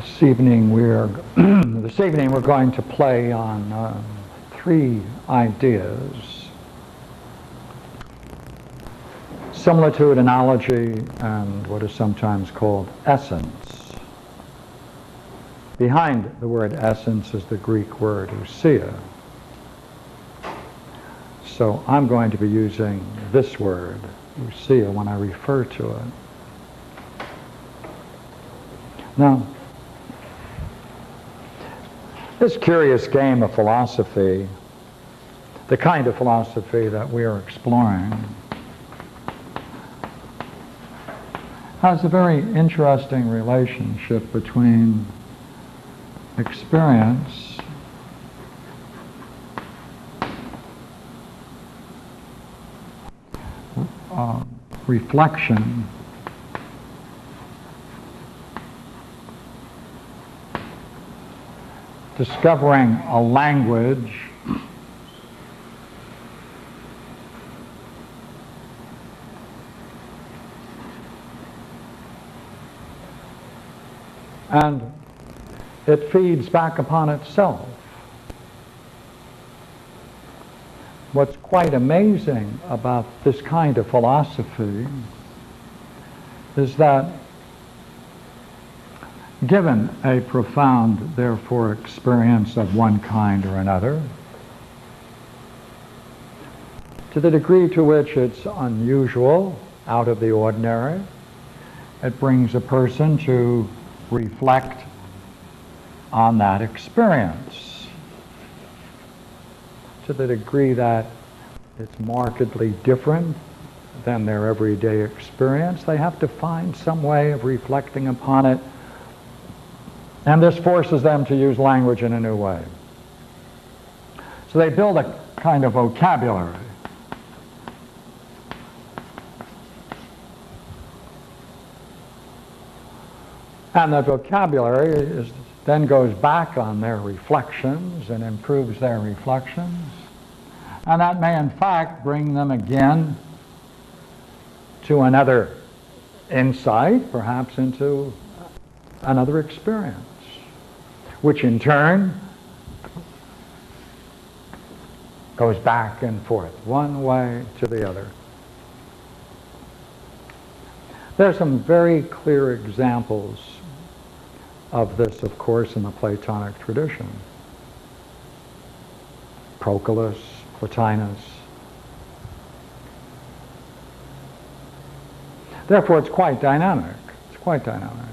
This evening we're going to play on three ideas: similitude, analogy, and what is sometimes called essence. Behind the word essence is the Greek word ousia. So I'm going to be using this word, ousia, when I refer to it. Now, this curious game of philosophy, the kind of philosophy that we are exploring, has a very interesting relationship between experience reflection discovering a language and it feeds back upon itself. What's quite amazing about this kind of philosophy is that given a profound, therefore, experience of one kind or another, to the degree to which it's unusual, out of the ordinary, it brings a person to reflect on that experience. To the degree that it's markedly different than their everyday experience, they have to find some way of reflecting upon it, and this forces them to use language in a new way. So they build a kind of vocabulary. And the vocabulary then goes back on their reflections and improves their reflections. And that may in fact bring them again to another insight, perhaps into another experience, which in turn goes back and forth, one way to the other. There are some very clear examples of this, of course, in the Platonic tradition. Proclus, Plotinus. Therefore, it's quite dynamic. It's quite dynamic.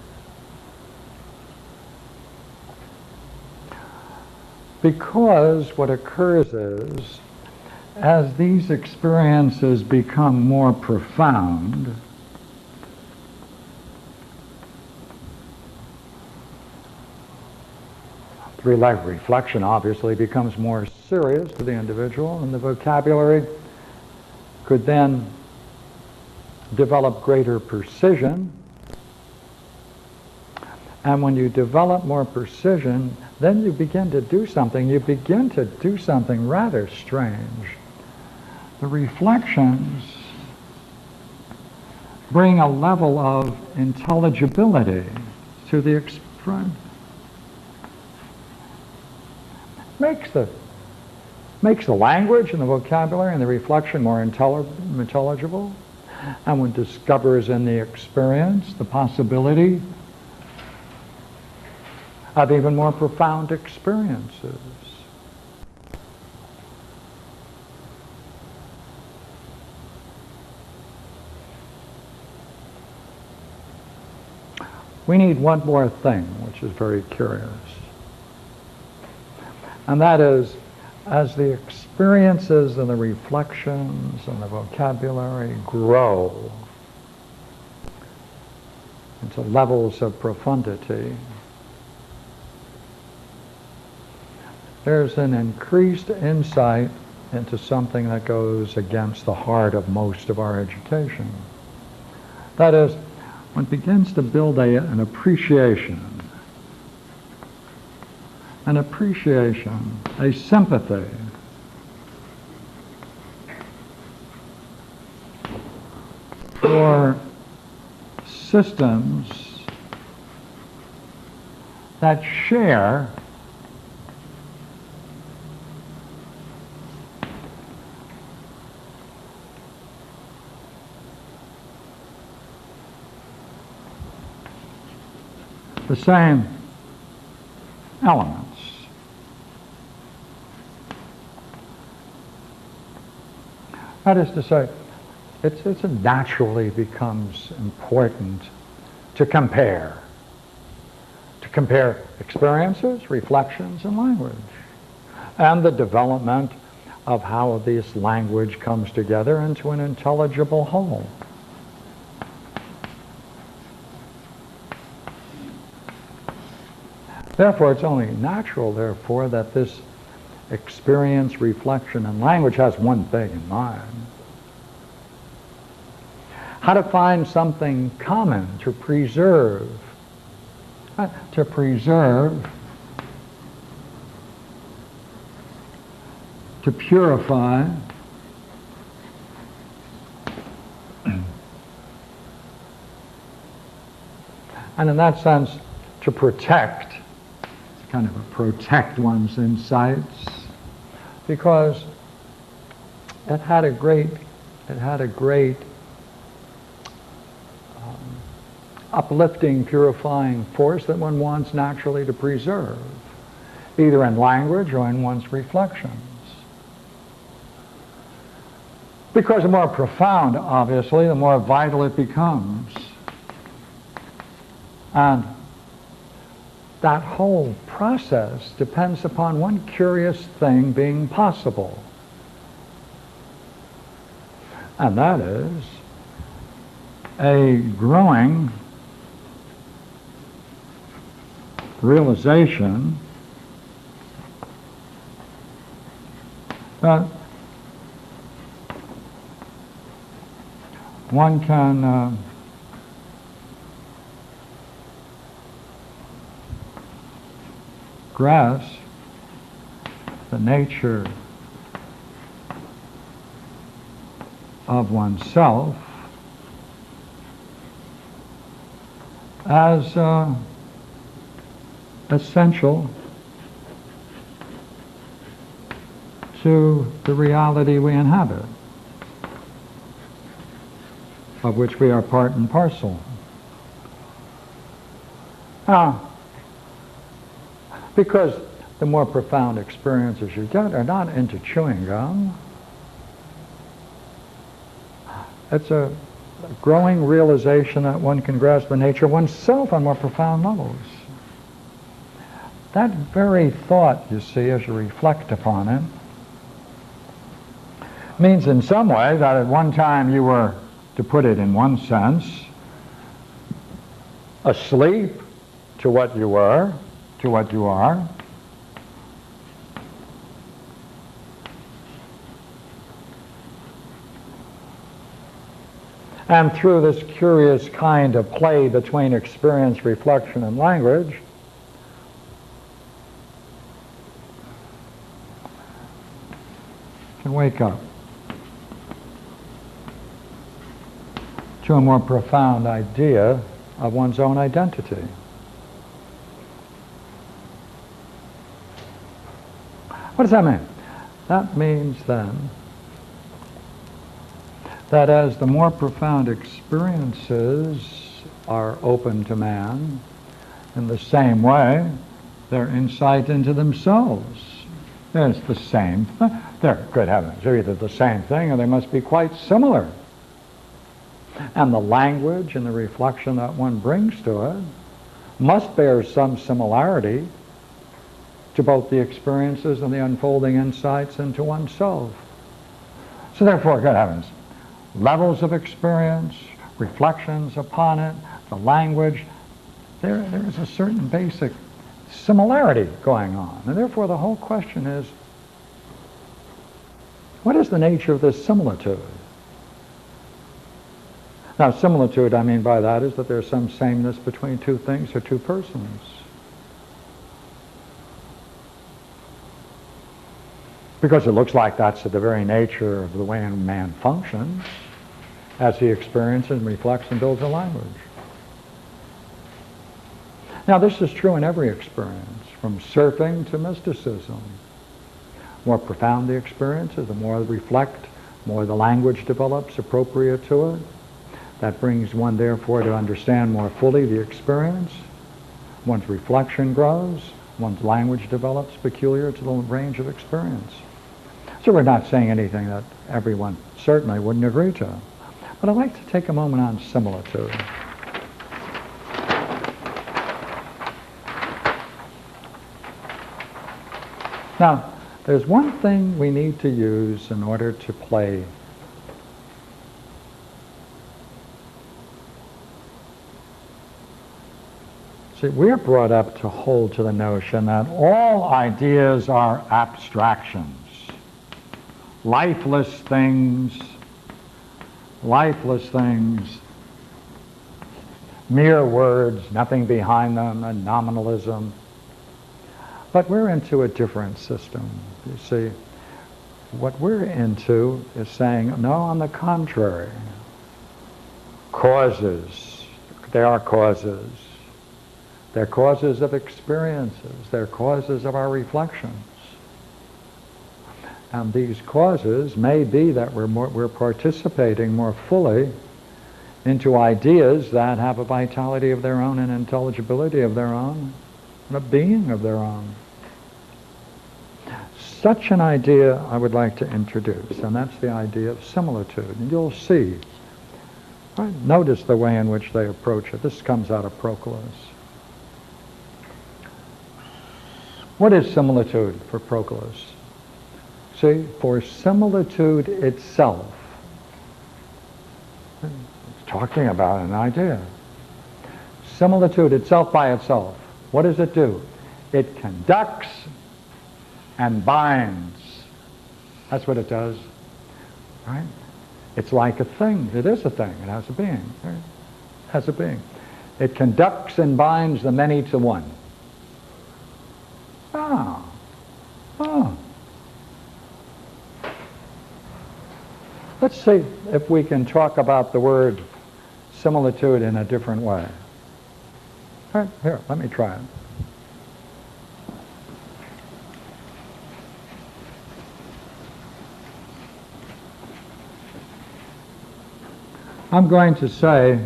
Because what occurs is, as these experiences become more profound, the reflection obviously becomes more serious to the individual, and the vocabulary could then develop greater precision. And when you develop more precision, then you begin to do something. You begin to do something rather strange. The reflections bring a level of intelligibility to the expression. Makes the language and the vocabulary and the reflection more intelligible, and one discovers in the experience the possibility of even more profound experiences. We need one more thing, which is very curious. And that is, as the experiences and the reflections and the vocabulary grow into levels of profundity, there's an increased insight into something that goes against the heart of most of our education. That is, one begins to build an appreciation, a sympathy for systems that share the same elements. That is to say, it naturally becomes important to compare experiences, reflections, and language, and the development of how this language comes together into an intelligible whole. Therefore, it's only natural, therefore, that this experience, reflection, and language has one thing in mind: how to find something common to preserve, to purify, and in that sense, to protect. It's kind of a protect one's insights, because it had a great uplifting, purifying force that one wants naturally to preserve, either in language or in one's reflections. Because the more profound, obviously, the more vital it becomes. And that whole process depends upon one curious thing being possible. And that is a growing realization that one can grasp the nature of oneself as essential to the reality we inhabit, of which we are part and parcel. Because the more profound experiences you get are not into chewing gum. It's a growing realization that one can grasp the nature of oneself on more profound levels. That very thought, you see, as you reflect upon it, means in some way that at one time you were, to put it in one sense, asleep to what you were, to what you are. And through this curious kind of play between experience, reflection, and language, can wake up to a more profound idea of one's own identity. What does that mean? That means then that as the more profound experiences are open to man, in the same way, their insight into themselves is the same thing. They're, good heavens, they're either the same thing or they must be quite similar. And the language and the reflection that one brings to it must bear some similarity to both the experiences and the unfolding insights into oneself. So therefore, good heavens, levels of experience, reflections upon it, the language, there is a certain basic similarity going on. And therefore the whole question is, what is the nature of this similitude? Now, similitude, I mean by that, is that there's some sameness between two things or two persons. Because it looks like that's the very nature of the way man functions as he experiences and reflects and builds a language. Now, this is true in every experience, from surfing to mysticism. More profound the experience is, the more reflect, more the language develops appropriate to it. That brings one, therefore, to understand more fully the experience. One's reflection grows, one's language develops peculiar to the range of experience. So we're not saying anything that everyone certainly wouldn't agree to. But I'd like to take a moment on similitude. Now, there's one thing we need to use in order to play. See, we're brought up to hold to the notion that all ideas are abstractions, lifeless things, mere words, nothing behind them, and nominalism. But we're into a different system. You see, what we're into is saying, no, on the contrary, causes, they are causes. They're causes of experiences. They're causes of our reflections. And these causes may be that we're participating more fully into ideas that have a vitality of their own, an intelligibility of their own, and a being of their own. Such an idea I would like to introduce, and that's the idea of similitude. And you'll see, right? Notice the way in which they approach it. This comes out of Proclus. What is similitude for Proclus? See, for similitude itself, it's talking about an idea. Similitude itself by itself, what does it do? It conducts and binds. That's what it does, right? It's like a thing. It is a thing. It has a being. Right? It has a being. It conducts and binds the many to one. Oh. Let's see if we can talk about the word similitude in a different way. All right, here, let me try it. I'm going to say,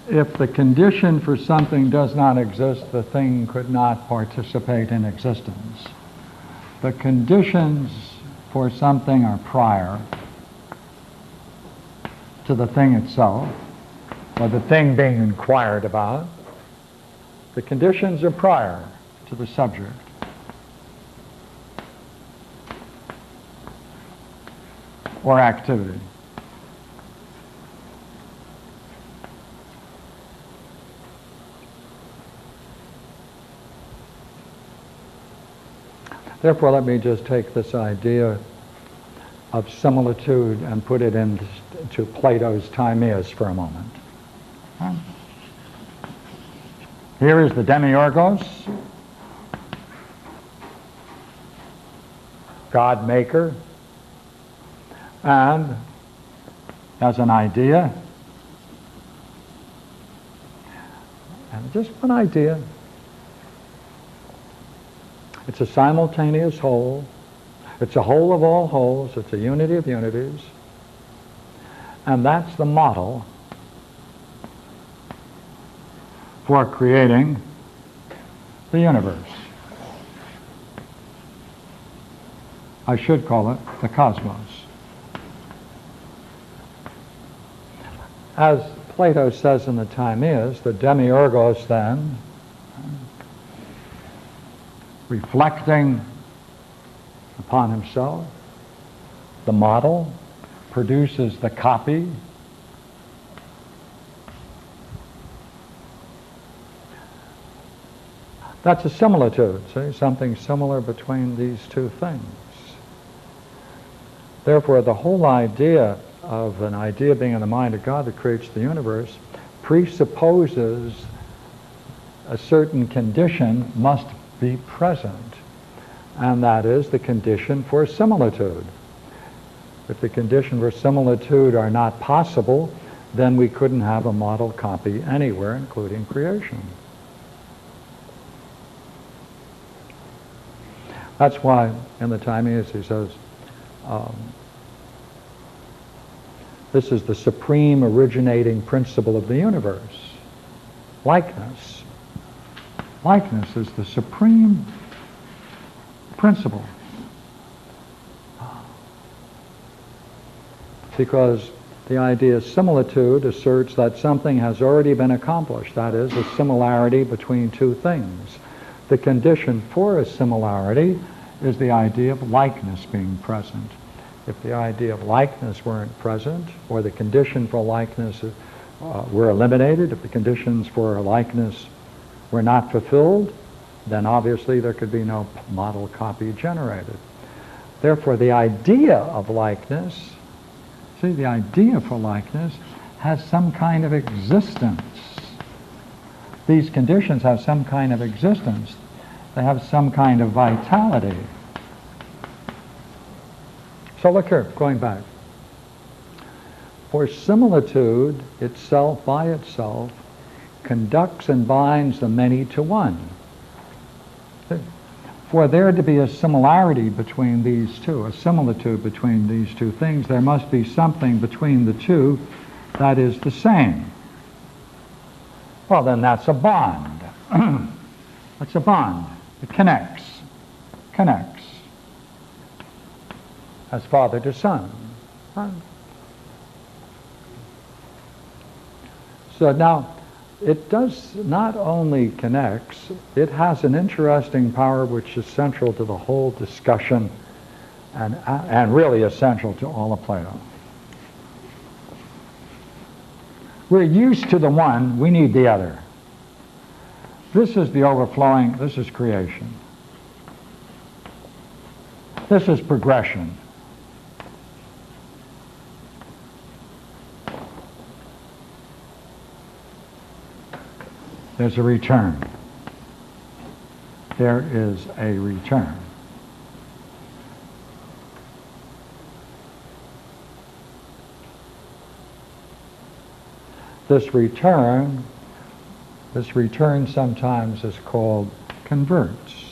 if the condition for something does not exist, the thing could not participate in existence. The conditions for something are prior to the thing itself, or the thing being inquired about. The conditions are prior to the subject. Or activity. Therefore, let me just take this idea of similitude and put it into Plato's Timaeus for a moment. Here is the demiurgos, God maker, and as an idea, and just one idea, it's a simultaneous whole. It's a whole of all wholes. It's a unity of unities. And that's the model for creating the universe. I should call it the cosmos. As Plato says in the Timaeus, the demiurgos then, reflecting upon himself, the model, produces the copy. That's a similitude, see, something similar between these two things. Therefore, the whole idea of an idea being in the mind of God that creates the universe presupposes a certain condition must be present, and that is the condition for similitude. If the condition for similitude are not possible, then we couldn't have a model copy anywhere, including creation. That's why in the Timaeus he says, this is the supreme originating principle of the universe. Likeness. Likeness is the supreme principle. Because the idea of similitude asserts that something has already been accomplished. That is, a similarity between two things. The condition for a similarity is the idea of likeness being present. If the idea of likeness weren't present, or the condition for likeness were eliminated, if the conditions for likeness were not fulfilled, then obviously there could be no model copy generated. Therefore, the idea of likeness, see, the idea for likeness has some kind of existence. These conditions have some kind of existence. They have some kind of vitality. So look here, going back. For similitude itself by itself conducts and binds the many to one. For there to be a similarity between these two, a similitude between these two things, there must be something between the two that is the same. Well, then that's a bond. That's a bond. It connects. As father to son. So now, it does not only connects, it has an interesting power which is central to the whole discussion and really essential to all of Plato. We're used to the one, we need the other. This is the overflowing, this is creation. This is progression. There's a return. There is a return. This return sometimes is called converts.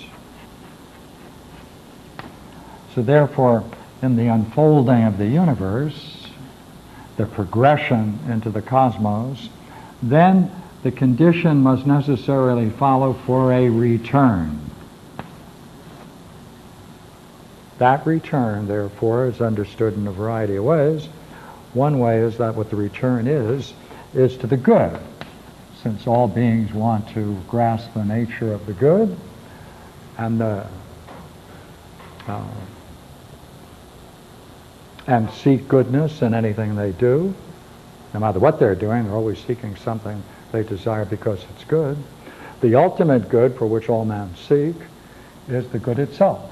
So therefore, in the unfolding of the universe, the progression into the cosmos, then the condition must necessarily follow for a return. That return, therefore, is understood in a variety of ways. One way is that what the return is to the good, since all beings want to grasp the nature of the good and seek goodness in anything they do. No matter what they're doing, they're always seeking something they desire because it's good. The ultimate good for which all men seek is the good itself.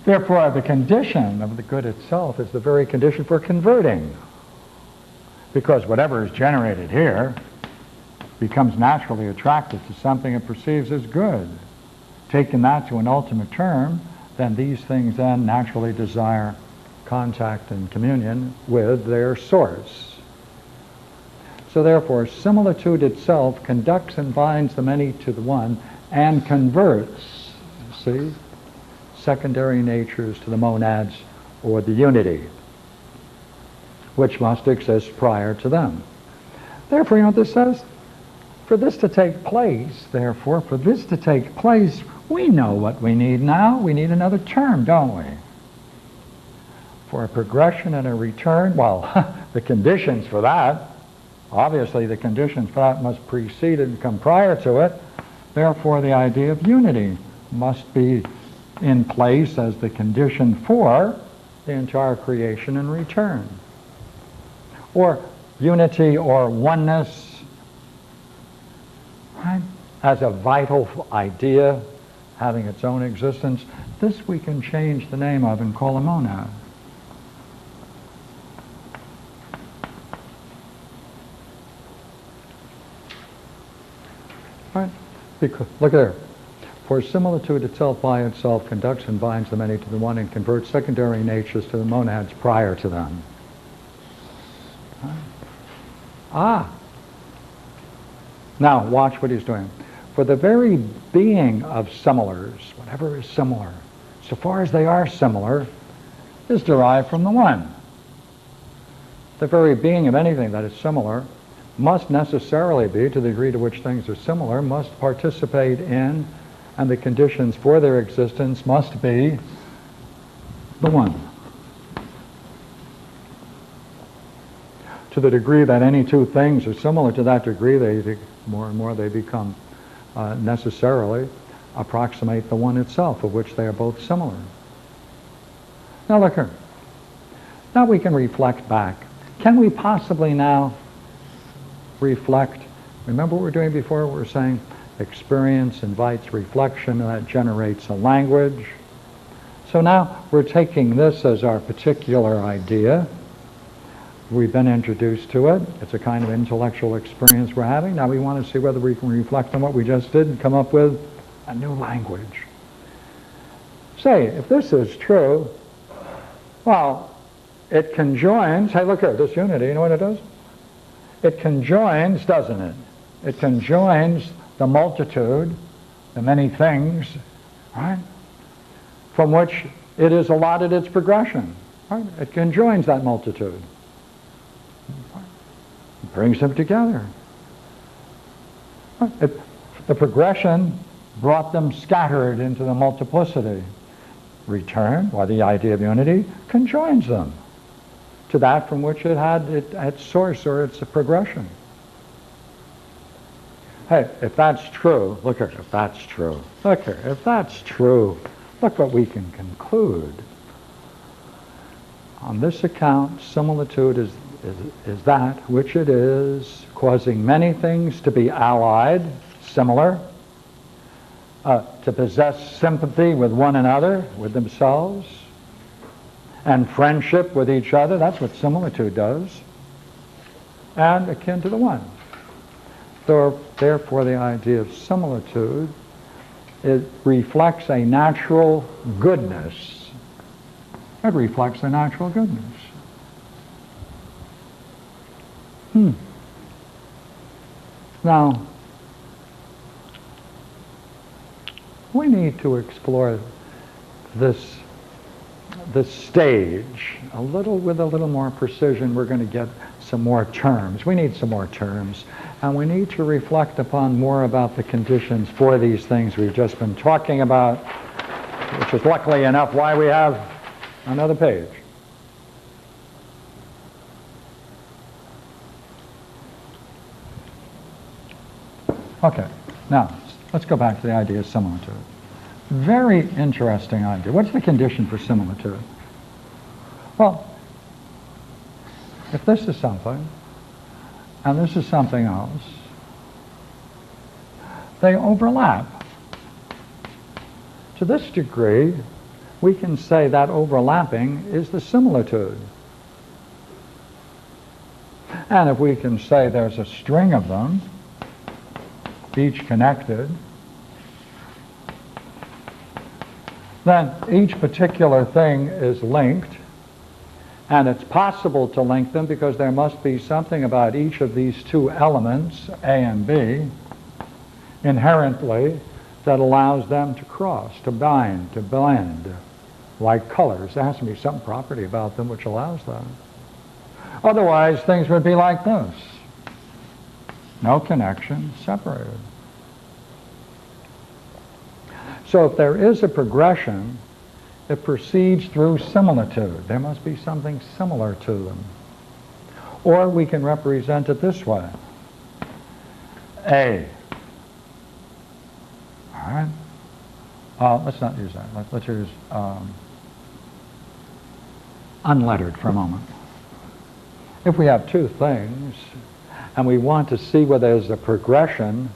Therefore, the condition of the good itself is the very condition for converting. Because whatever is generated here becomes naturally attracted to something it perceives as good. Taking that to an ultimate term, then these things then naturally desire contact and communion with their source. So therefore, similitude itself conducts and binds the many to the one and converts, see, secondary natures to the monads or the unity, which must exist prior to them. Therefore, you know what this says? For this to take place, we know what we need now. We need another term, don't we? For a progression and a return, well, the conditions for that, obviously the conditions for that must precede and come prior to it. Therefore, the idea of unity must be in place as the condition for the entire creation and return. Or unity or oneness, right, as a vital idea having its own existence. This we can change the name of and call a monad. Right? Because, look there. For similitude itself by itself conducts and binds the many to the one and converts secondary natures to the monads prior to them. Ah. Now, watch what he's doing. For the very being of similars, whatever is similar, so far as they are similar, is derived from the one. The very being of anything that is similar must necessarily be, to the degree to which things are similar, must participate in, and the conditions for their existence must be the one. To the degree that any two things are similar, to that degree, they more and more they become necessarily approximate the one itself, of which they are both similar. Now look here. Now we can reflect back. Can we possibly now reflect? Remember what we were doing before? We were saying experience invites reflection, and that generates a language. So now we're taking this as our particular idea. We've been introduced to it. It's a kind of intellectual experience we're having. Now we want to see whether we can reflect on what we just did and come up with a new language. Say, if this is true, well, it conjoins, hey, look here, this unity, you know what it does? It conjoins, doesn't it? It conjoins the multitude, the many things, right, from which it is allotted its progression. Right? It conjoins that multitude. It brings them together. The progression brought them scattered into the multiplicity. Return, or the idea of unity, conjoins them to that from which it had its source or its progression. Hey, if that's true, look here, if that's true, look here, if that's true, look what we can conclude. On this account, similitude is that which it is, causing many things to be allied, similar, to possess sympathy with one another, with themselves, and friendship with each other. That's what similitude does, and akin to the one. So, therefore, the idea of similitude, it reflects a natural goodness. It reflects a natural goodness. Now, we need to explore this stage with a little more precision. We're going to get some more terms. We need some more terms, and we need to reflect upon more about the conditions for these things we've just been talking about, which is luckily enough why we have another page. Okay, now let's go back to the idea of similitude. Very interesting idea. What's the condition for similitude? Well, if this is something and this is something else, they overlap. To this degree, we can say that overlapping is the similitude. And if we can say there's a string of them, each connected, then each particular thing is linked, and it's possible to link them because there must be something about each of these two elements, A and B, inherently that allows them to cross, to bind, to blend, like colors. There has to be some property about them which allows that. Otherwise, things would be like this. No connection, separated. So if there is a progression, it proceeds through similitude. There must be something similar to them. Or we can represent it this way. A. All right? Let's not use that. Let's use unlettered for a moment. If we have two things, and we want to see whether there's a progression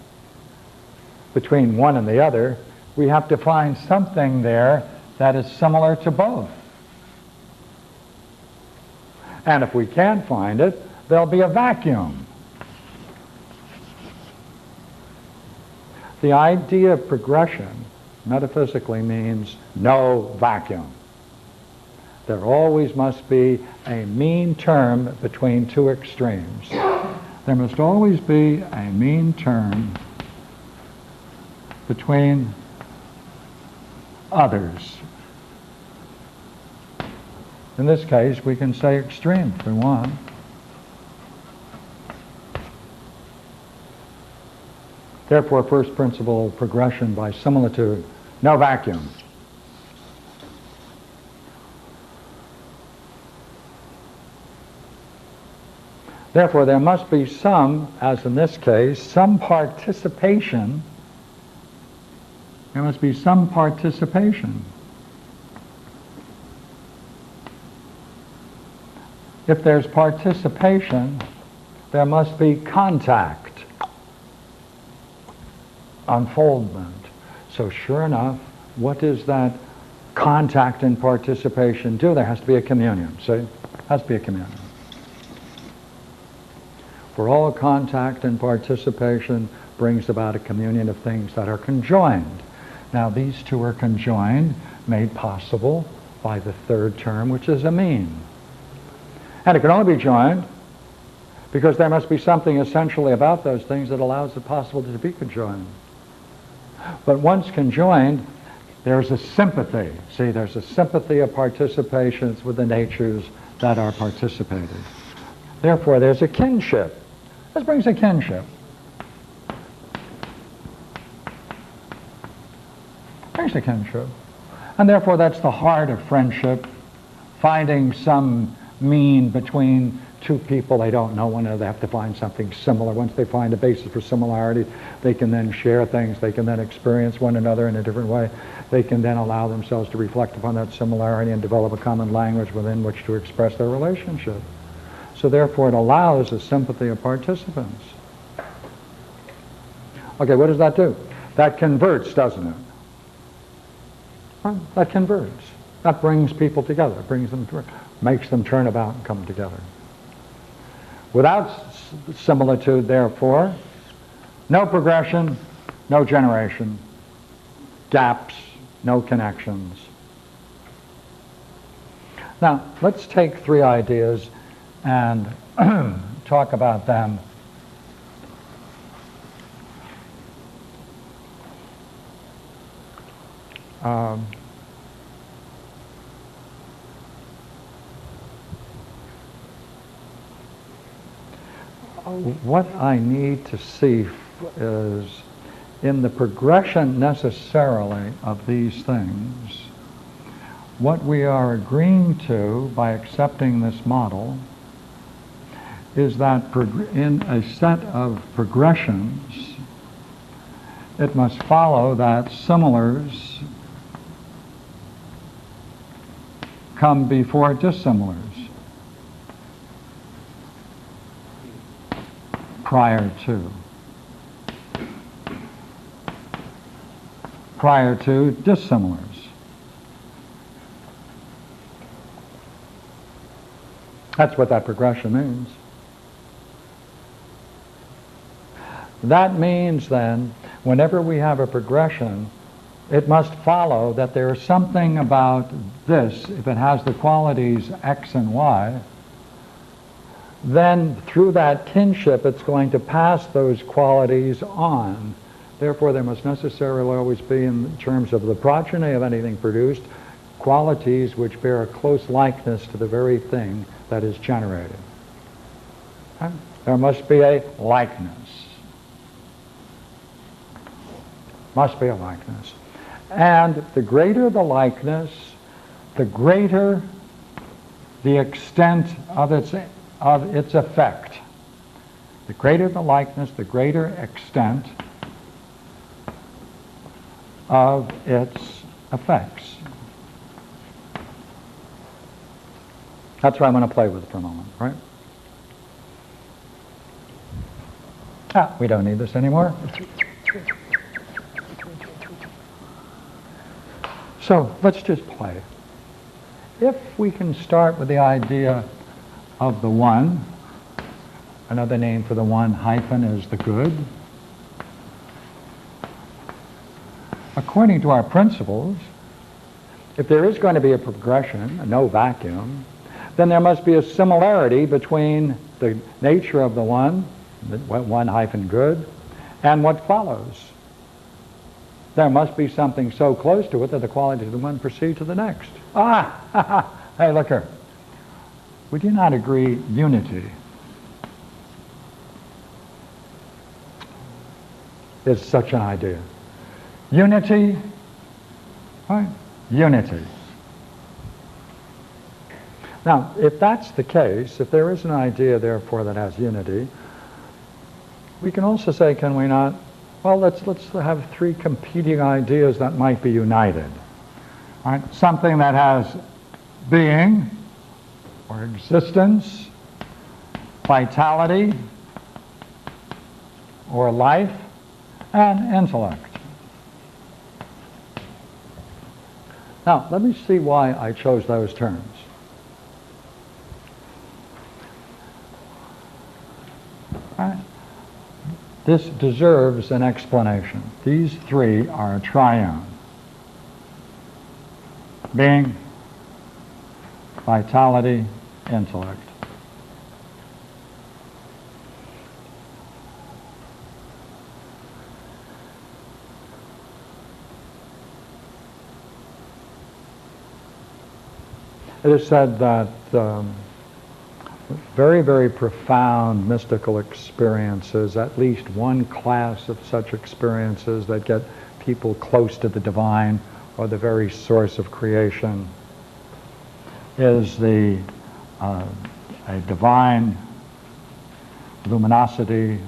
between one and the other, we have to find something there that is similar to both. And if we can't find it, there'll be a vacuum. The idea of progression metaphysically means no vacuum. There always must be a mean term between two extremes. There must always be a mean term between others. In this case, we can say extreme if we want. Therefore, first principle progression by similitude, no vacuum. Therefore, there must be some, as in this case, some participation. There must be some participation. If there's participation, there must be contact, unfoldment. So sure enough, what does that contact and participation do? There has to be a communion, see? Has to be a communion. For all contact and participation brings about a communion of things that are conjoined. Now these two are conjoined, made possible by the third term, which is a mean. And it can only be joined because there must be something essentially about those things that allows it possible to be conjoined. But once conjoined, there's a sympathy. See, there's a sympathy of participations with the natures that are participated. Therefore, there's a kinship. This brings a kinship. Brings a kinship. And therefore, that's the heart of friendship, finding some mean between two people they don't know one another. They have to find something similar. Once they find a basis for similarity, they can then share things. They can then experience one another in a different way. They can then allow themselves to reflect upon that similarity and develop a common language within which to express their relationship. So therefore, it allows the sympathy of participants. Okay, what does that do? That converts, doesn't it? Right? That converts. That brings people together. It brings them, makes them turn about and come together. Without similitude, therefore, no progression, no generation, gaps, no connections. Now, let's take three ideas and talk about them. What I need to see is in the progression necessarily of these things, what we are agreeing to by accepting this model is that in a set of progressions, it must follow that similars come before dissimilars prior to dissimilars. That's what that progression means. That means then, whenever we have a progression, it must follow that there is something about this, if it has the qualities X and Y, then through that kinship it's going to pass those qualities on. Therefore, there must necessarily always be, in terms of the progeny of anything produced, qualities which bear a close likeness to the very thing that is generated. Okay? There must be a likeness. Must be a likeness. And the greater the likeness, the greater the extent of its effect. The greater the likeness, the greater extent of its effects. That's what I'm going to play with for a moment, right? We don't need this anymore. So let's just play. If we can start with the idea of the one, another name for the one hyphen is the good. According to our principles, if there is going to be a progression, no vacuum, then there must be a similarity between the nature of the one hyphen good, and what follows. There must be something so close to it that the qualities of the one proceed to the next. Hey, look here. Would you not agree unity is such an idea? Unity, right? Unity. Now, if that's the case, if there is an idea, therefore, that has unity, we can also say, can we not, well, let's have three competing ideas that might be united. Right? Something that has being, or existence, vitality, or life, and intellect. Now, let me see why I chose those terms. Right? This deserves an explanation. These three are a triune. Being, vitality, intellect. It is said that very, very profound mystical experiences, at least one class of such experiences that get people close to the divine or the very source of creation, is a divine luminosity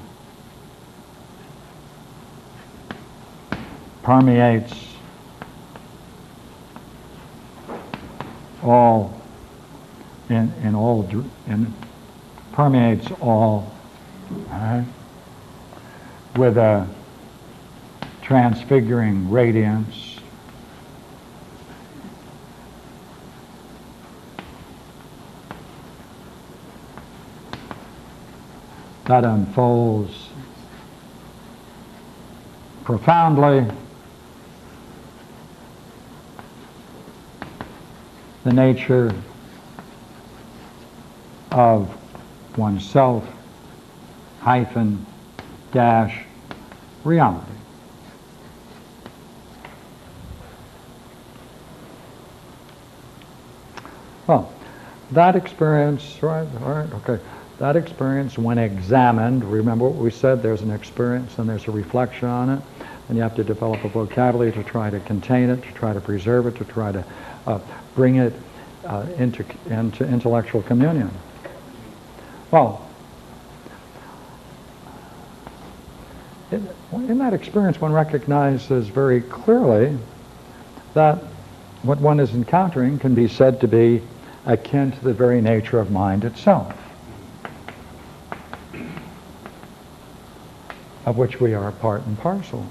permeates all permeates all, right, with a transfiguring radiance that unfolds profoundly the nature of oneself hyphen dash reality. Well, that experience, right, okay, that experience when examined, remember what we said, there's an experience and there's a reflection on it, and you have to develop a vocabulary to try to contain it, to try to preserve it, to try to bring it into intellectual communion. Well, in that experience one recognizes very clearly that what one is encountering can be said to be akin to the very nature of mind itself, of which we are part and parcel.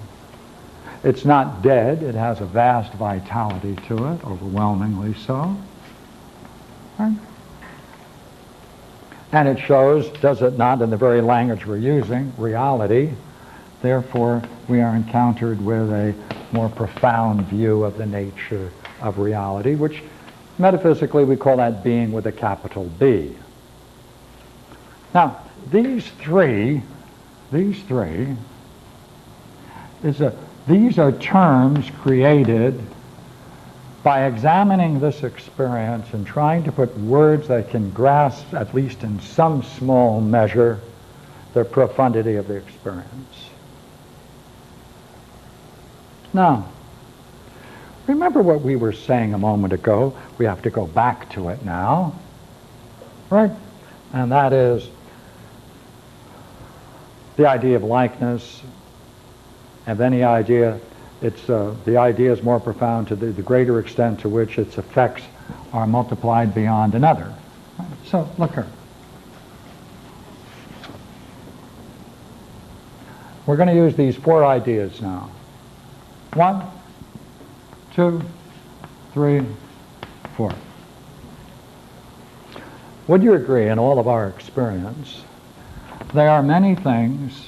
It's not dead, it has a vast vitality to it, overwhelmingly so. Right? And it shows, does it not, in the very language we're using, reality. Therefore, we are encountered with a more profound view of the nature of reality, which metaphysically we call that being with a capital B. Now, these are terms created by examining this experience and trying to put words that can grasp, at least in some small measure, the profundity of the experience. Now, remember what we were saying a moment ago? We have to go back to it now, right? And that is the idea of likeness, of any idea. It's the idea is more profound to the greater extent to which its effects are multiplied beyond another. Right? So look here. We're going to use these four ideas now. 1, 2, 3, 4. Would you agree, in all of our experience, there are many things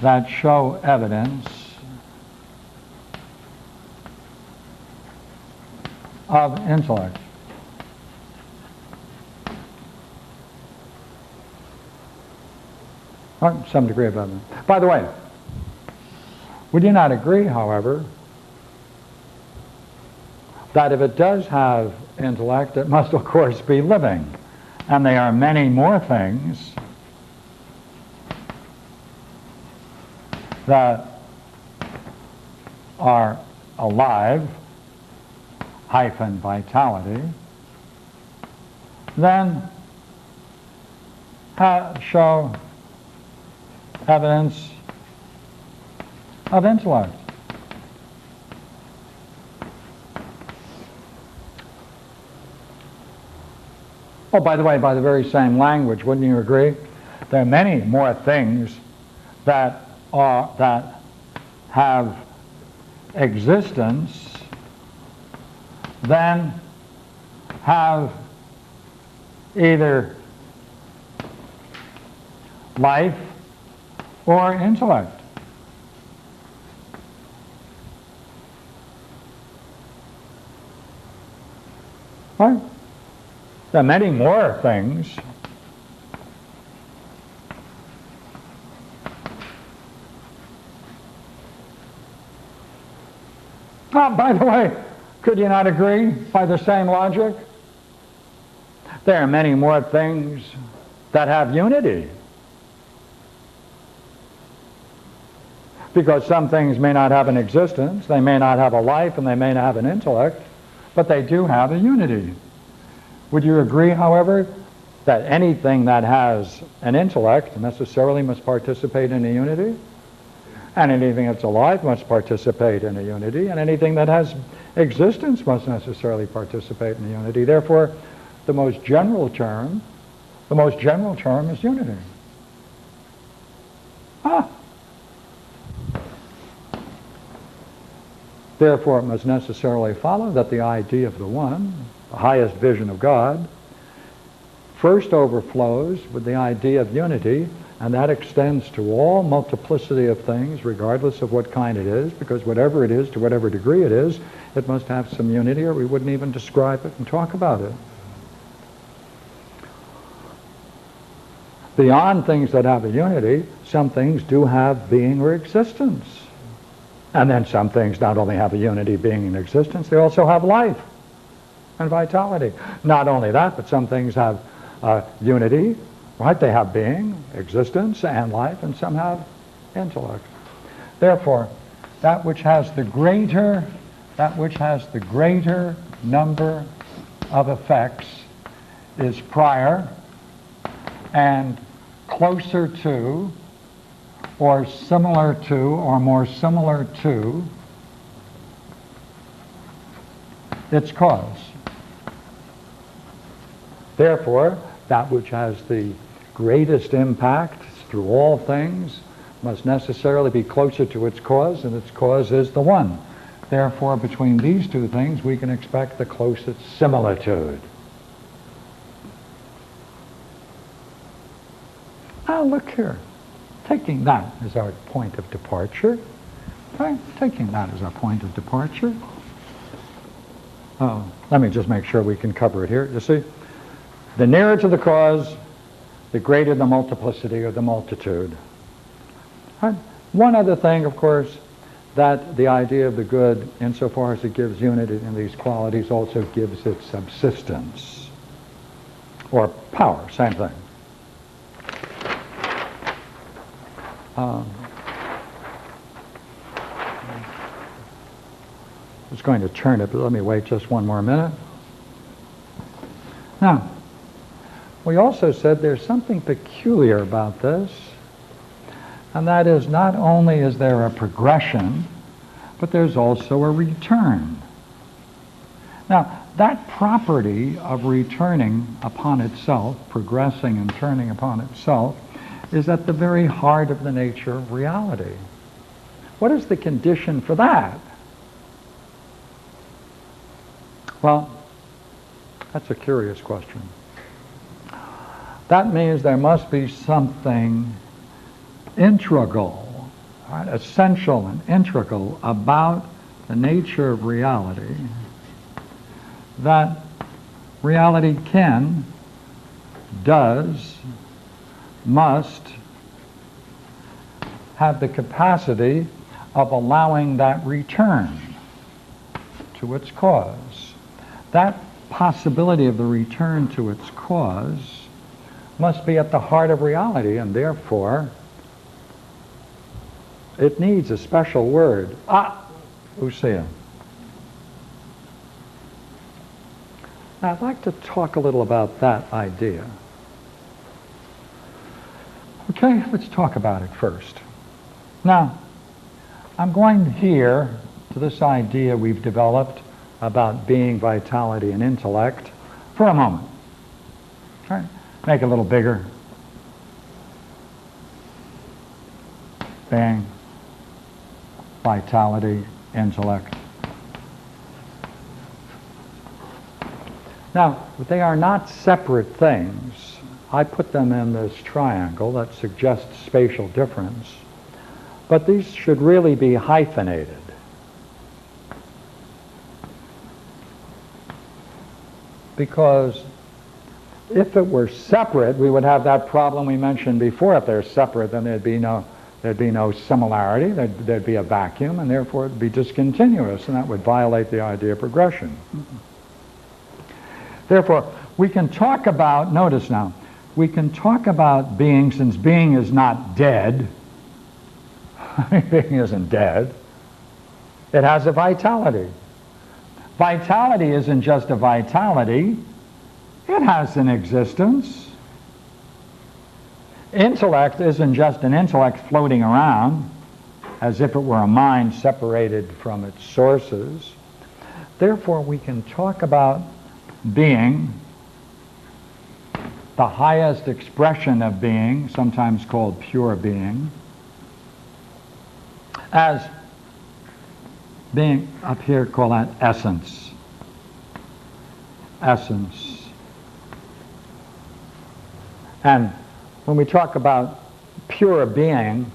that show evidence of intellect. Or some degree of evidence. By the way, would you not agree, however, that if it does have intellect, it must, of course, be living? And there are many more things that are alive, hyphen vitality, than show evidence of intellect. Oh, by the way, by the very same language, wouldn't you agree? There are many more things that have existence than have either life or intellect. Right? There are many more things by the way, could you not agree by the same logic? There are many more things that have unity. Because some things may not have an existence, they may not have a life, and they may not have an intellect, but they do have a unity. Would you agree, however, that anything that has an intellect necessarily must participate in a unity? And anything that's alive must participate in a unity, and anything that has existence must necessarily participate in a unity. Therefore, the most general term is unity. Therefore, it must necessarily follow that the idea of the one, the highest vision of God, first overflows with the idea of unity, and that extends to all multiplicity of things, regardless of what kind it is, because whatever it is, to whatever degree it is, it must have some unity, or we wouldn't even describe it and talk about it. Beyond things that have a unity, some things do have being or existence. And then some things not only have a unity, being, and existence, they also have life and vitality. Not only that, but some things have unity, right? They have being, existence, and life, and some have intellect. Therefore, that which has the greater number of effects is prior and closer to, or similar to, or more similar to its cause. Therefore, that which has the greatest impact through all things must necessarily be closer to its cause, and its cause is the one. Therefore, between these two things, we can expect the closest similitude. Now, look here. Taking that as our point of departure, right? Let me just make sure we can cover it here. You see, the nearer to the cause, the greater the multiplicity or the multitude. Right? One other thing, of course, that the idea of the good, insofar as it gives unity in these qualities, also gives it subsistence or power, same thing. I was going to turn it, but let me wait just one more minute. Now, we also said there's something peculiar about this, and that is not only is there a progression, but there's also a return. Now, that property of returning upon itself, progressing and turning upon itself, is at the very heart of the nature of reality. What is the condition for that? Well, that's a curious question. That means there must be something integral, right, essential and integral about the nature of reality that reality can, does, must have the capacity of allowing that return to its cause. That possibility of the return to its cause must be at the heart of reality, and therefore it needs a special word. Ousia. Now, I'd like to talk a little about that idea. Okay, let's talk about it first. Now, I'm going here to this idea we've developed about being, vitality, and intellect for a moment. All right, make it a little bigger. Being, vitality, intellect. Now, they are not separate things. I put them in this triangle that suggests spatial difference. But these should really be hyphenated. Because if it were separate, we would have that problem we mentioned before. If they're separate, then there'd be no similarity, there'd be a vacuum, and therefore it'd be discontinuous, and that would violate the idea of progression. Therefore, we can talk about, notice now, we can talk about being, since being is not dead. Being isn't dead. It has a vitality. Vitality isn't just a vitality. It has an existence. Intellect isn't just an intellect floating around as if it were a mind separated from its sources. Therefore, we can talk about being, the highest expression of being, sometimes called pure being, as being, up here, call that essence. Essence. And when we talk about pure being,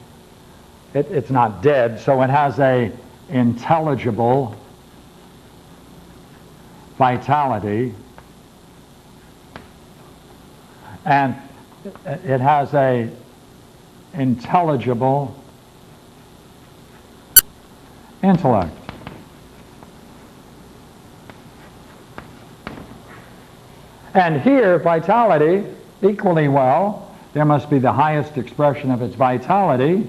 it's not dead, so it has a intelligible vitality, and it has a intelligible intellect. And here, vitality, equally well, there must be the highest expression of its vitality,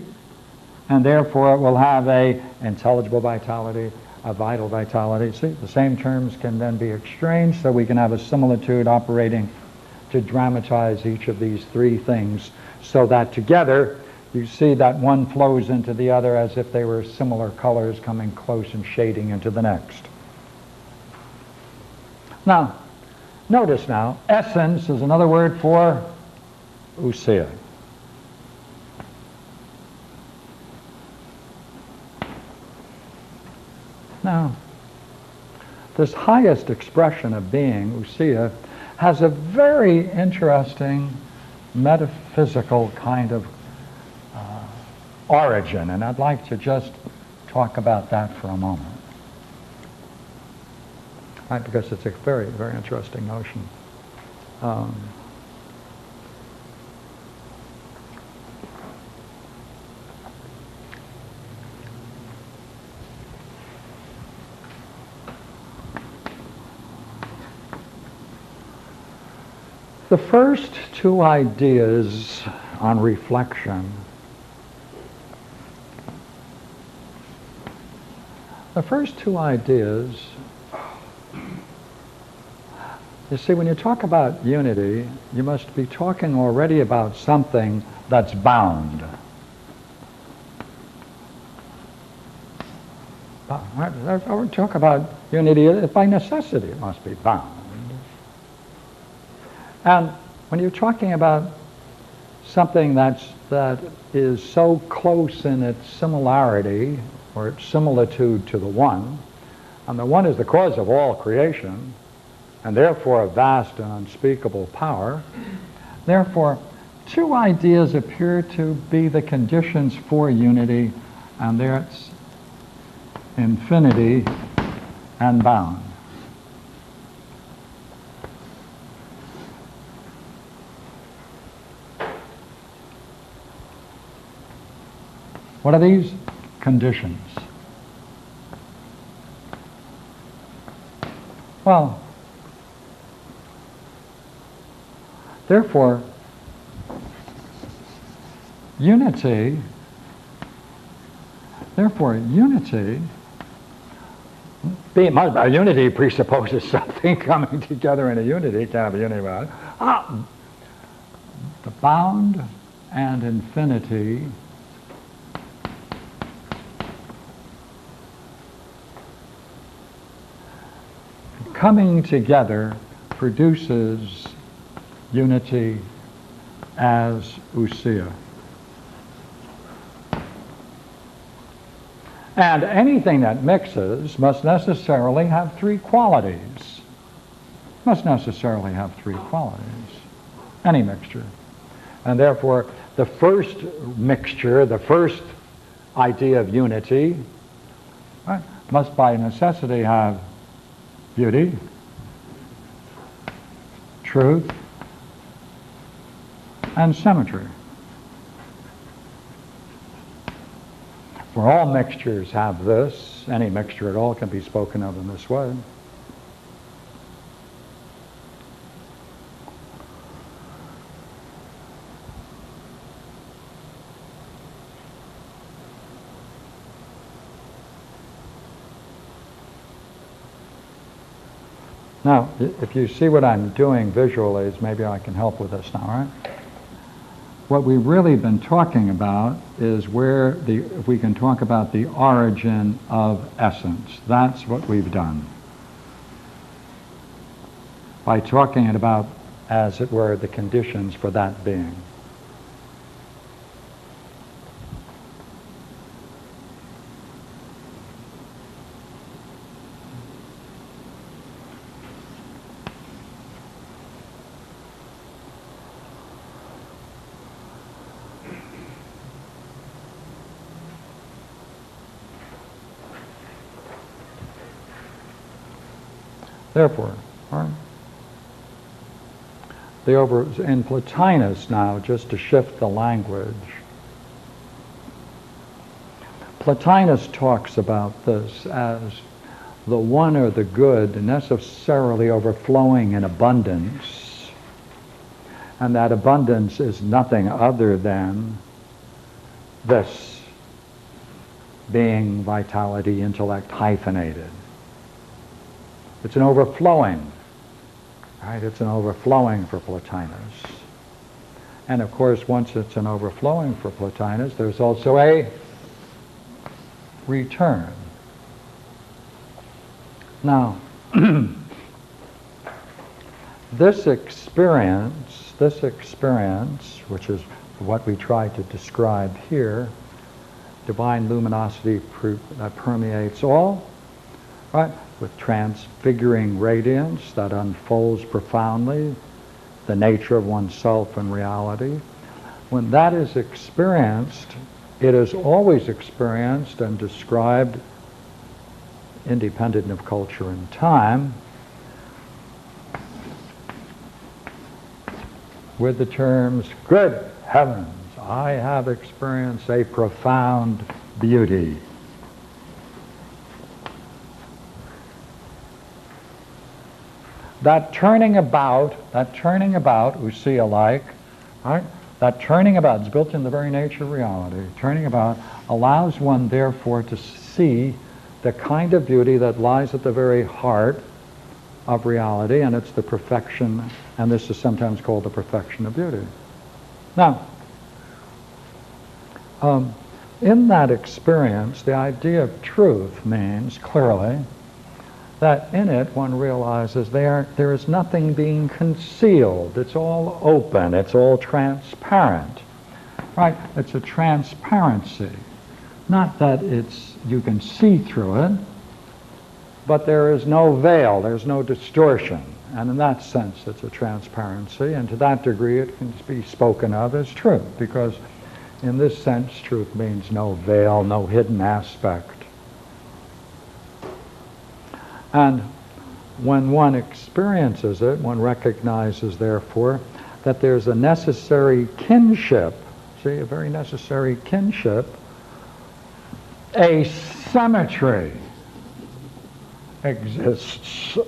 and therefore it will have a intelligible vitality, a vital vitality. See, the same terms can then be exchanged, so we can have a similitude operating to dramatize each of these three things, so that together you see that one flows into the other as if they were similar colors coming close and shading into the next. Now, notice now, essence is another word for ousia. Now, this highest expression of being, ousia, has a very interesting metaphysical kind of origin, and I'd like to just talk about that for a moment. Right, because it's a very, very interesting notion. The first two ideas on reflection, you see, when you talk about unity, you must be talking already about something that's bound. When we talk about unity, by necessity it must be bound. And when you're talking about something that is so close in its similarity, or its similitude to the one, and the one is the cause of all creation, and therefore a vast and unspeakable power, therefore two ideas appear to be the conditions for unity, and that's infinity and bound. What are these? Conditions. Well, therefore, unity, unity presupposes something coming together in a unity. Can't have a unity without it. The bound and infinity coming together produces unity as ousia. And anything that mixes must necessarily have three qualities. Must necessarily have three qualities. Any mixture. And therefore, the first mixture, the first idea of unity, right, must by necessity have beauty, truth, and symmetry. For all mixtures have this. Any mixture at all can be spoken of in this way. Now, if you see what I'm doing visually, maybe I can help with this now, right? What we've really been talking about is if we can talk about the origin of essence. That's what we've done. By talking about, as it were, the conditions for that being. Therefore, right, in Plotinus now, just to shift the language, Plotinus talks about this as the one or the good necessarily overflowing in abundance, and that abundance is nothing other than this being, vitality, intellect hyphenated. It's an overflowing, right? It's an overflowing for Plotinus. And of course, once it's an overflowing for Plotinus, there's also a return. Now, this experience, which is what we try to describe here, divine luminosity that permeates all, right? With transfiguring radiance that unfolds profoundly, the nature of oneself and reality. When that is experienced, it is always experienced and described, independent of culture and time, with the terms, good heavens, I have experienced a profound beauty. That turning about, ousia-like, right? That turning about is built in the very nature of reality. Turning about allows one, therefore, to see the kind of beauty that lies at the very heart of reality, and it's the perfection, and this is sometimes called the perfection of beauty. Now, in that experience, the idea of truth means, clearly, that in it one realizes there is nothing being concealed. It's all open. It's all transparent. Right? It's a transparency. Not that you can see through it, but there is no veil. There's no distortion. And in that sense, it's a transparency. And to that degree, it can be spoken of as truth, because in this sense, truth means no veil, no hidden aspect. And when one experiences it, one recognizes, therefore, that there's a necessary kinship, see, a very necessary kinship a symmetry exists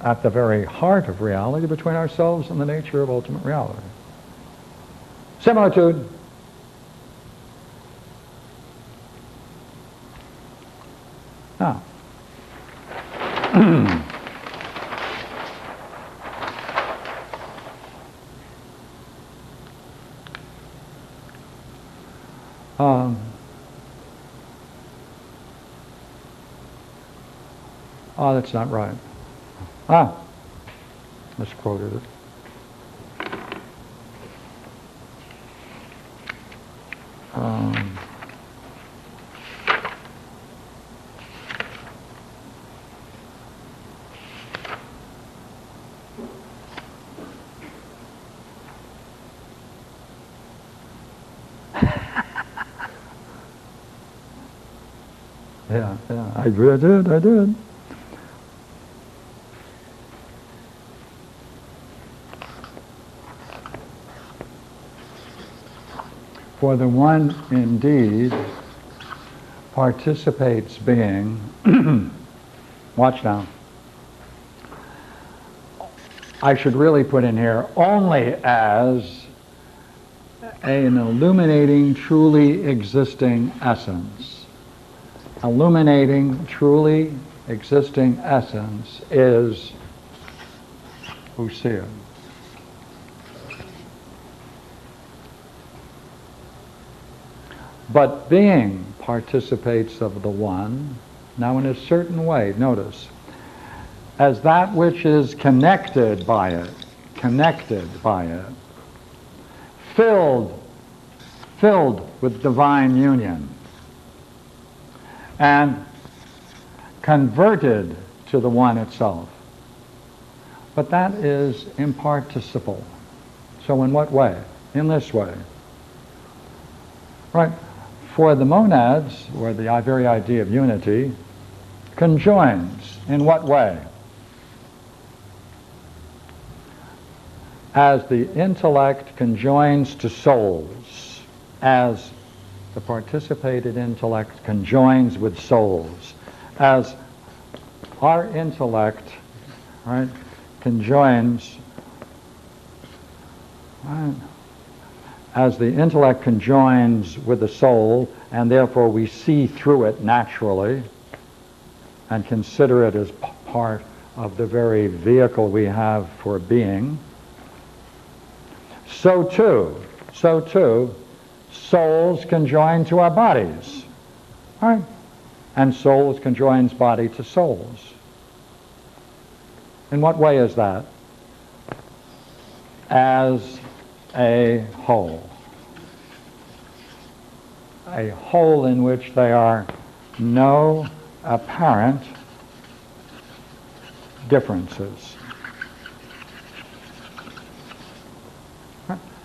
at the very heart of reality between ourselves and the nature of ultimate reality. Similitude. Now, oh, that's not right. Misquoted it. Yeah, I did. For the one indeed participates being, watch now, I should really put in here, only as an illuminating, truly existing essence. Illuminating, truly existing essence is Usia. But being participates of the one, now in a certain way, notice, as that which is connected by it, filled with divine union, and converted to the one itself. But that is imparticiple. So in what way? In this way. Right? For the monads, or the very idea of unity, conjoins. In what way? As the intellect conjoins to souls, as the participated intellect conjoins with souls, as our intellect, right, conjoins, right, as the intellect conjoins with the soul, and therefore we see through it naturally and consider it as part of the very vehicle we have for being, so too, souls conjoin to our bodies, right? And souls conjoins body to souls. In what way is that? As a whole. A whole in which there are no apparent differences.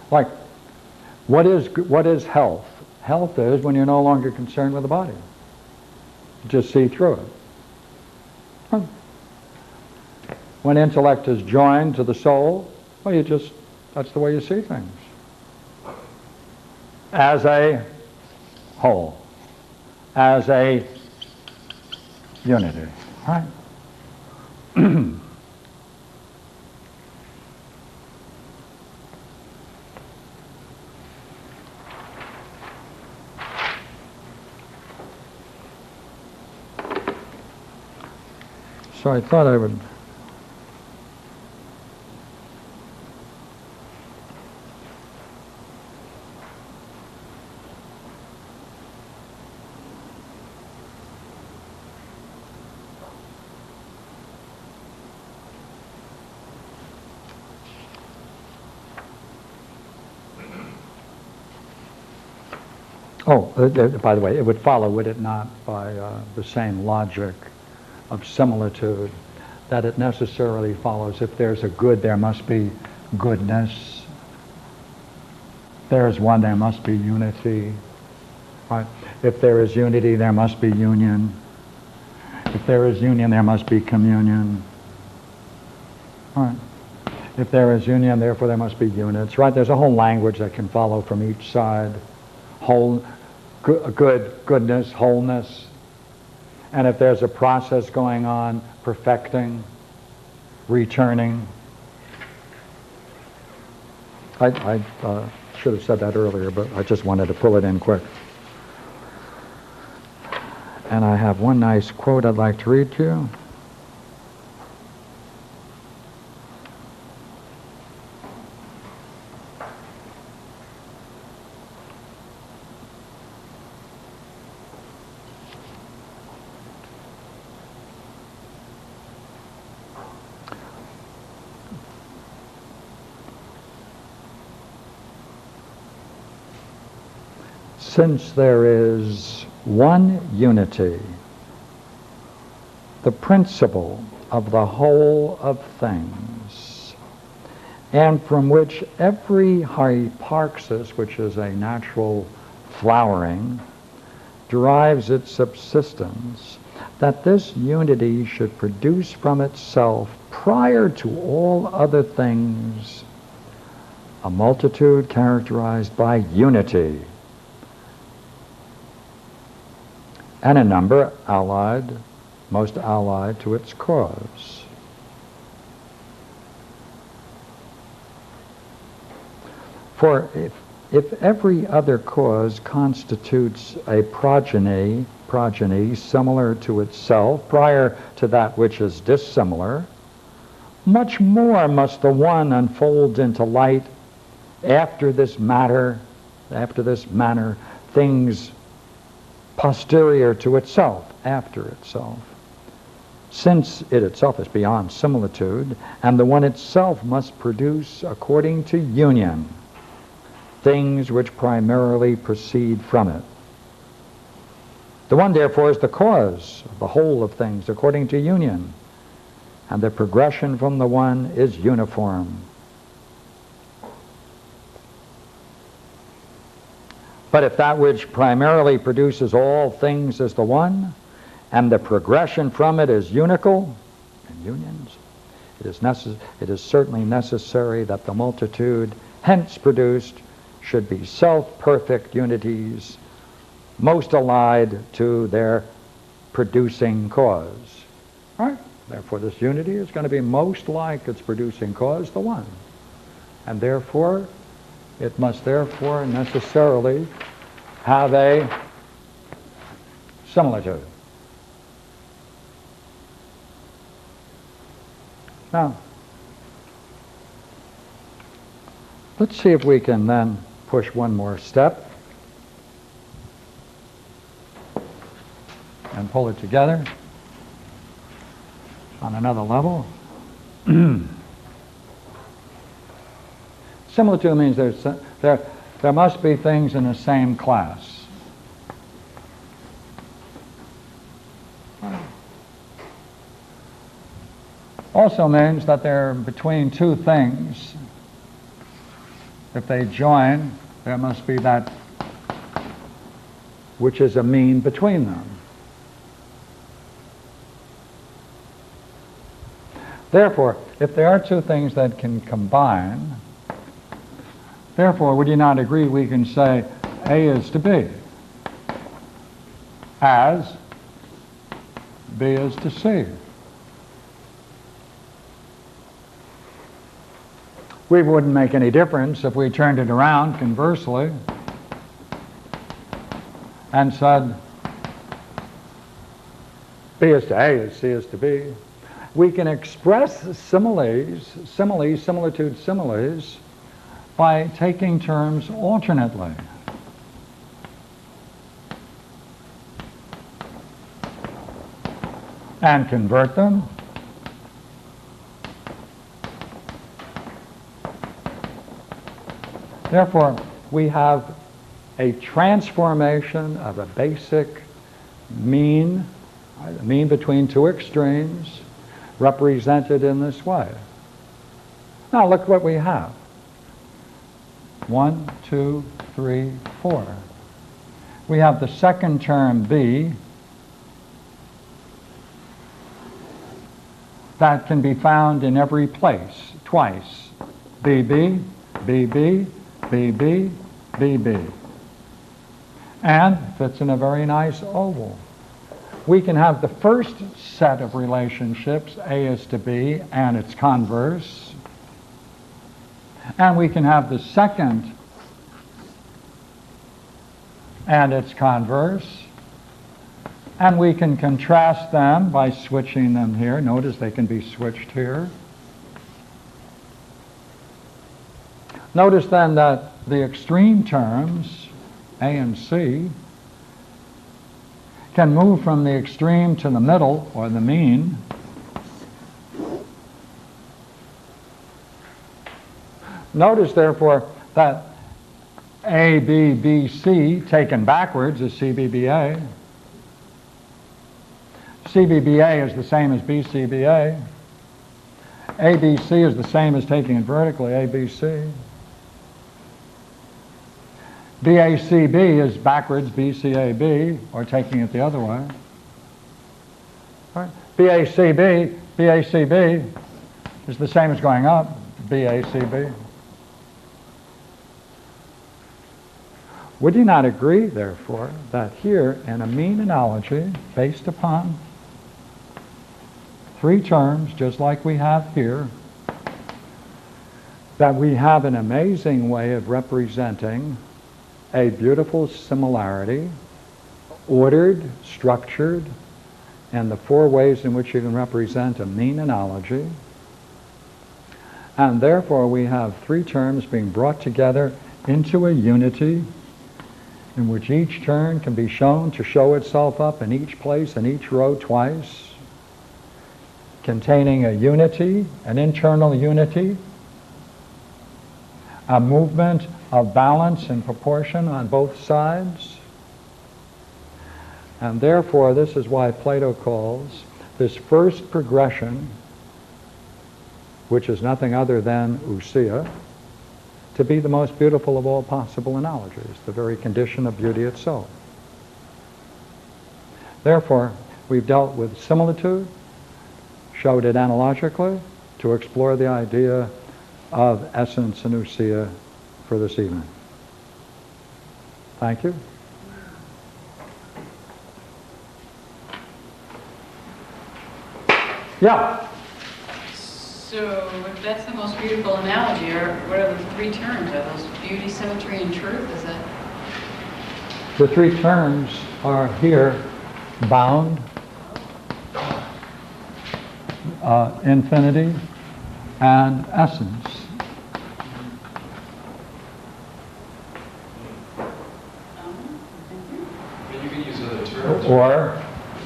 Like, what is health? Health is when you're no longer concerned with the body. You just see through it. When intellect is joined to the soul, well, that's the way you see things. As a whole. As a unity. Right? So I thought I would by the way, it would follow, would it not, by the same logic of similitude, that it necessarily follows if there's a good, there must be goodness. There is one, there must be unity. Right? If there is unity, there must be union. If there is union, there must be communion. Right? If there is union, therefore there must be units. Right? There's a whole language that can follow from each side. Whole, goodness, wholeness. And if there's a process going on, perfecting, returning. I should have said that earlier, but I just wanted to pull it in quick. And I have one nice quote I'd like to read to you. Since there is one unity, the principle of the whole of things, and from which every hyparxis, which is a natural flowering, derives its subsistence, that this unity should produce from itself, prior to all other things, a multitude characterized by unity, and a number most allied to its cause. For if every other cause constitutes a progeny similar to itself prior to that which is dissimilar, much more must the one unfold into light after this manner, things posterior to itself, after itself, since it itself is beyond similitude, and the one itself must produce, according to union, things which primarily proceed from it. The one, therefore, is the cause of the whole of things, according to union, and the progression from the one is uniform. But if that which primarily produces all things is the one, and the progression from it is unical, and unions, it is certainly necessary that the multitude hence produced should be self-perfect unities, most allied to their producing cause. All right? Therefore, this unity is going to be most like its producing cause, the one. And therefore, it must therefore necessarily have a similitude. Now, let's see if we can then push one more step and pull it together on another level. Similitude means there must be things in the same class. Also means that they're between two things. If they join, there must be that which is a mean between them. Therefore, if there are two things that can combine, therefore, would you not agree we can say A is to B as B is to C? We wouldn't make any difference if we turned it around conversely and said B is to A as C is to B. We can express similitude, similes, by taking terms alternately. And convert them. Therefore, we have a transformation of a basic mean between two extremes, represented in this way. Now look what we have. 1, 2, 3, 4. We have the second term B that can be found in every place, twice. BB, BB, BB, BB. and fits in a very nice oval. We can have the first set of relationships, A is to B and its converse, and we can have the second and its converse, and we can contrast them by switching them here. Notice they can be switched here. Notice then that the extreme terms, A and C, can move from the extreme to the middle, or the mean. Notice, therefore, that A, B, B, C, taken backwards, is CBBA. CBBA is the same as BCBA. ABC is the same as taking it vertically, ABC. BACB is backwards, BCAB, or taking it the other way. Right? BACB is the same as going up, BACB. Would you not agree, therefore, that here in a mean analogy based upon three terms, just like we have here, that we have an amazing way of representing a beautiful similarity, ordered, structured, and the four ways in which you can represent a mean analogy. And therefore we have three terms being brought together into a unity in which each term can be shown to show itself up in each place, in each row twice, containing a unity, an internal unity, a movement of balance and proportion on both sides. And therefore, this is why Plato calls this first progression, which is nothing other than ousia, to be the most beautiful of all possible analogies, the very condition of beauty itself. Therefore, we've dealt with similitude, showed it analogically, to explore the idea of essence and ousia for this evening. Thank you. Yeah? So if that's the most beautiful analogy, what are the three terms? Are those beauty, symmetry, and truth? Is that? The three terms are here: bound, infinity, and essence. You can use other terms. Or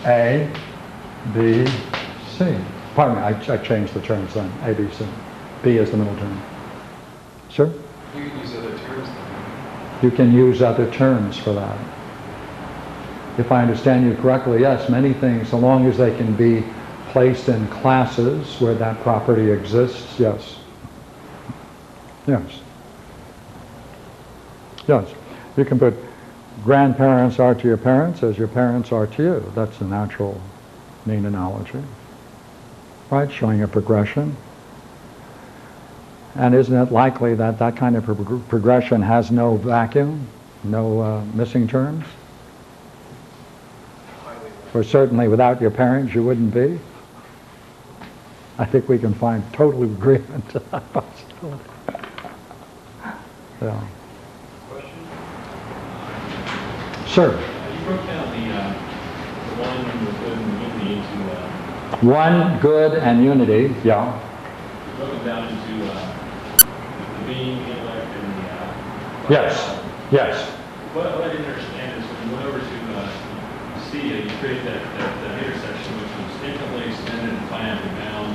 A, B, C. Pardon me, I changed the terms then. A, B, C. B is the middle term. Sir? You can use other terms then. You can use other terms for that. If I understand you correctly, yes, many things, so long as they can be placed in classes where that property exists, yes. Yes. Yes. You can put grandparents are to your parents as your parents are to you. That's a natural mean analogy. Right? Showing a progression. And isn't it likely that that kind of progression has no vacuum, no missing terms? Or certainly without your parents you wouldn't be? I think we can find total agreement to that possibility. Yeah. Question? Sure. You broke down the one, the good, and the unity into... One, good, and unity, yeah. You broke it down into the being, the intellect, and the... Yes, yes. What I didn't understand is when you went over to C, you created that intersection which was infinitely extended and finitely bound,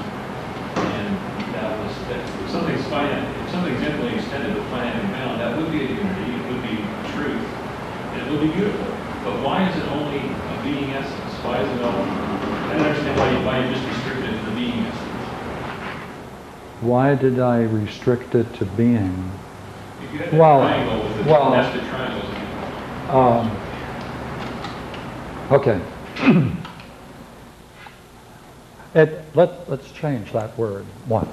and that was that if something's finite, if something's infinitely extended but finitely bound, that would be a unity, it would be truth, and it would be beautiful. But why is it only a being essence? Why is it all? I don't understand why you just restricted it to the being essence. Why did I restrict it to being? If you had that triangle with the nested triangles. Okay. Let's change that word. Watch.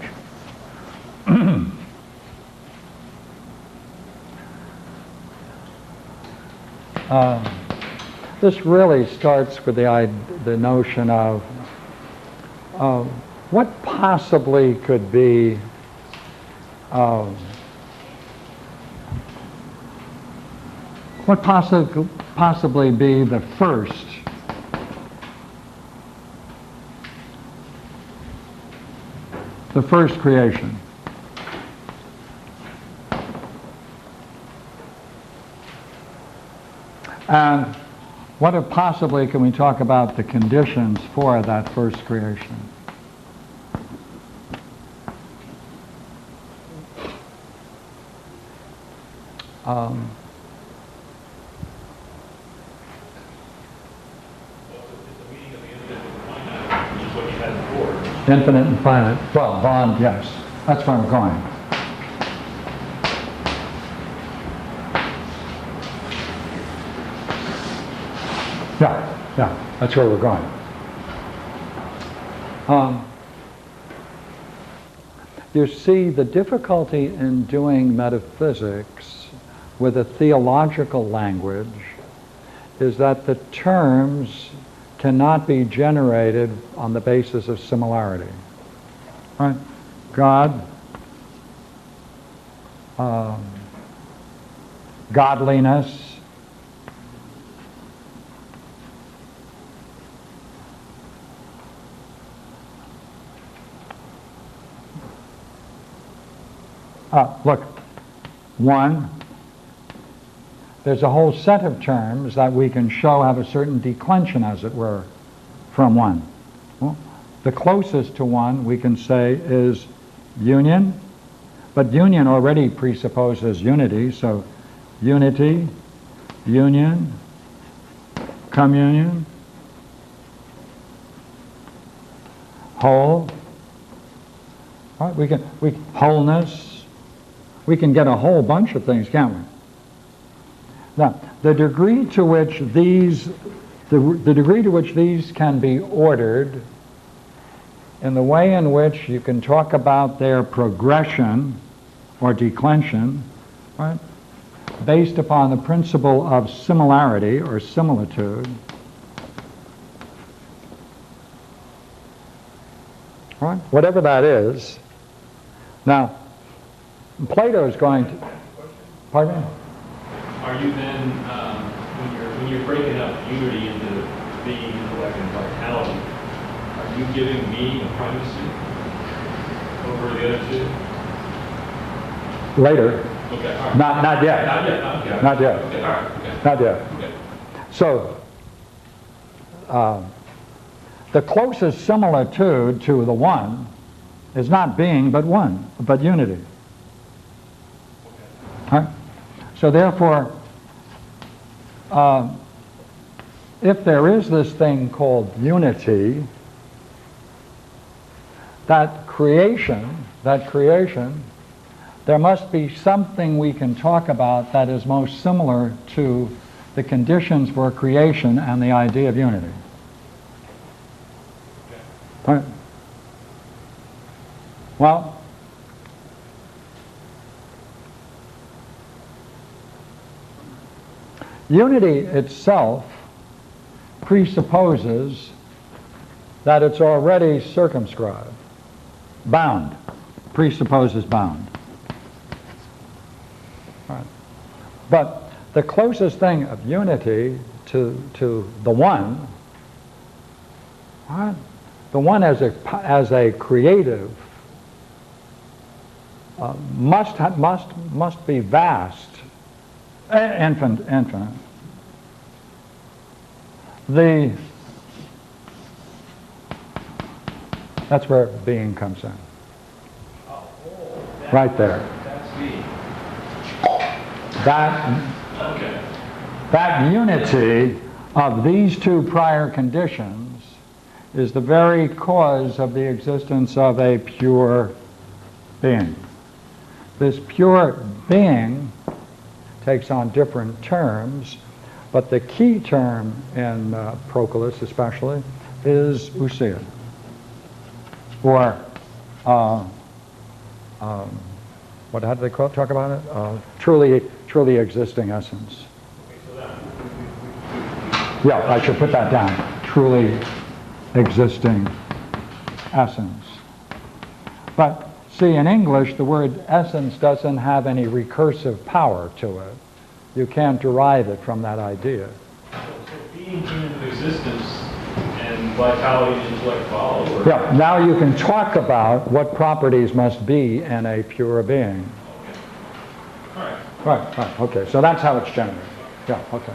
This really starts with the notion of what possibly could be possibly be the first creation. And what if possibly can we talk about the conditions for that first creation? Infinite and finite. Well, bond, yes. That's where I'm going. Yeah, that's where we're going. You see, the difficulty in doing metaphysics with a theological language is that the terms cannot be generated on the basis of similarity. Right? God, godliness, look, one, there's a whole set of terms that we can show have a certain declension, as it were, from one. Well, the closest to one we can say is union, but union already presupposes unity, so unity, union, communion, whole, right? Wholeness, we can get a whole bunch of things, can't we? Now, the degree to which these can be ordered in the way in which you can talk about their progression or declension, right, based upon the principle of similarity or similitude, right, whatever that is. Now, Plato is going to... Pardon me? Are you then, when you're breaking up unity into being, intellect, and vitality, are you giving me the primacy over the other two? Later. Okay, all right. Not yet. Not yet. Okay. Not yet. Okay, all right. Okay. Not yet. Okay. So, the closest similitude to the one is not being but one, but unity. Okay. Right? So therefore, if there is this thing called unity, that creation, there must be something we can talk about that is most similar to the conditions for creation and the idea of unity. Right? Well, unity itself presupposes that it's already circumscribed, bound, presupposes bound. Right. But the closest thing of unity to the one, right, the one as a creative must be vast, infinite. That's where being comes in. Right there. That's me. That unity of these two prior conditions is the very cause of the existence of a pure being. This pure being takes on different terms, but the key term in Proclus especially is ousia, or how do they talk about it? Truly existing essence. Okay, so that Yeah, I should put that down. Truly existing essence. But see, in English, the word essence doesn't have any recursive power to it. You can't derive it from that idea. So being came into existence and vitality and intellect follow? Or? Yeah, now you can talk about what properties must be in a pure being. Okay. All right. Right, okay, so that's how it's generated. Yeah, okay.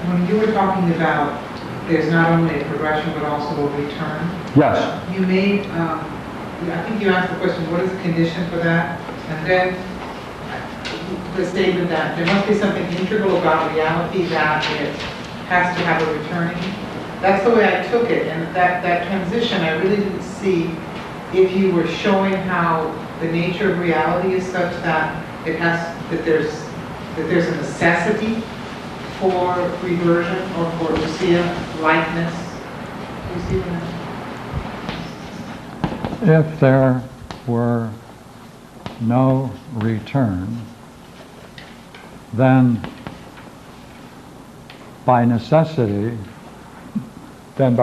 When you were talking about there's not only a progression but also a return, Yes, you made, I think you asked the question, what is the condition for that? And then the statement that there must be something integral about reality that it has to have a returning. That's the way I took it, and that transition, I really didn't see if you were showing how the nature of reality is such that it has, that there's a necessity for reversion or for Lucia likeness. Do you see what I mean? if there were no return, then by necessity, then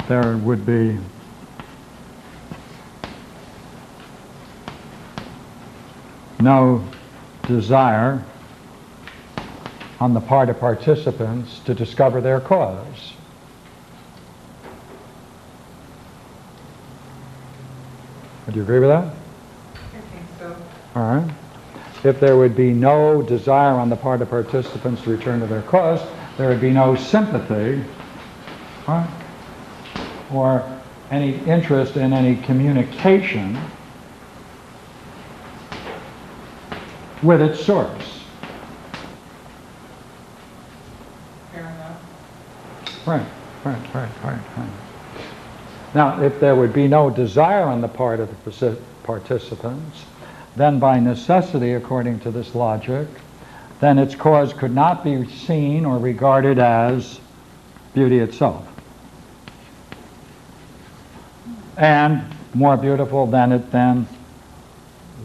there would be no desire on the part of participants to discover their cause. Would you agree with that? I think so. All right. If there would be no desire on the part of participants to return to their cause, there would be no sympathy, right, or any interest in any communication with its source. Fair enough. Right. Now, if there would be no desire on the part of the participants, then by necessity, according to this logic, then its cause could not be seen or regarded as beauty itself. And more beautiful than it than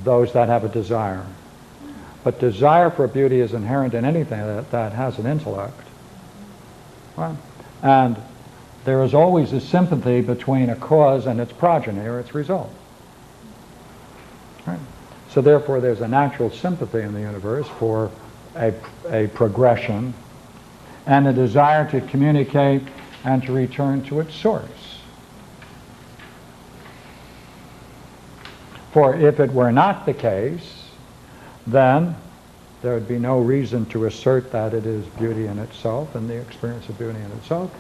those that have a desire. But desire for beauty is inherent in anything that has an intellect. Right? And there is always a sympathy between a cause and its progeny or its result. Right? So therefore there's a natural sympathy in the universe for a progression and a desire to communicate and to return to its source. For if it were not the case, then there would be no reason to assert that it is beauty in itself and the experience of beauty in itself,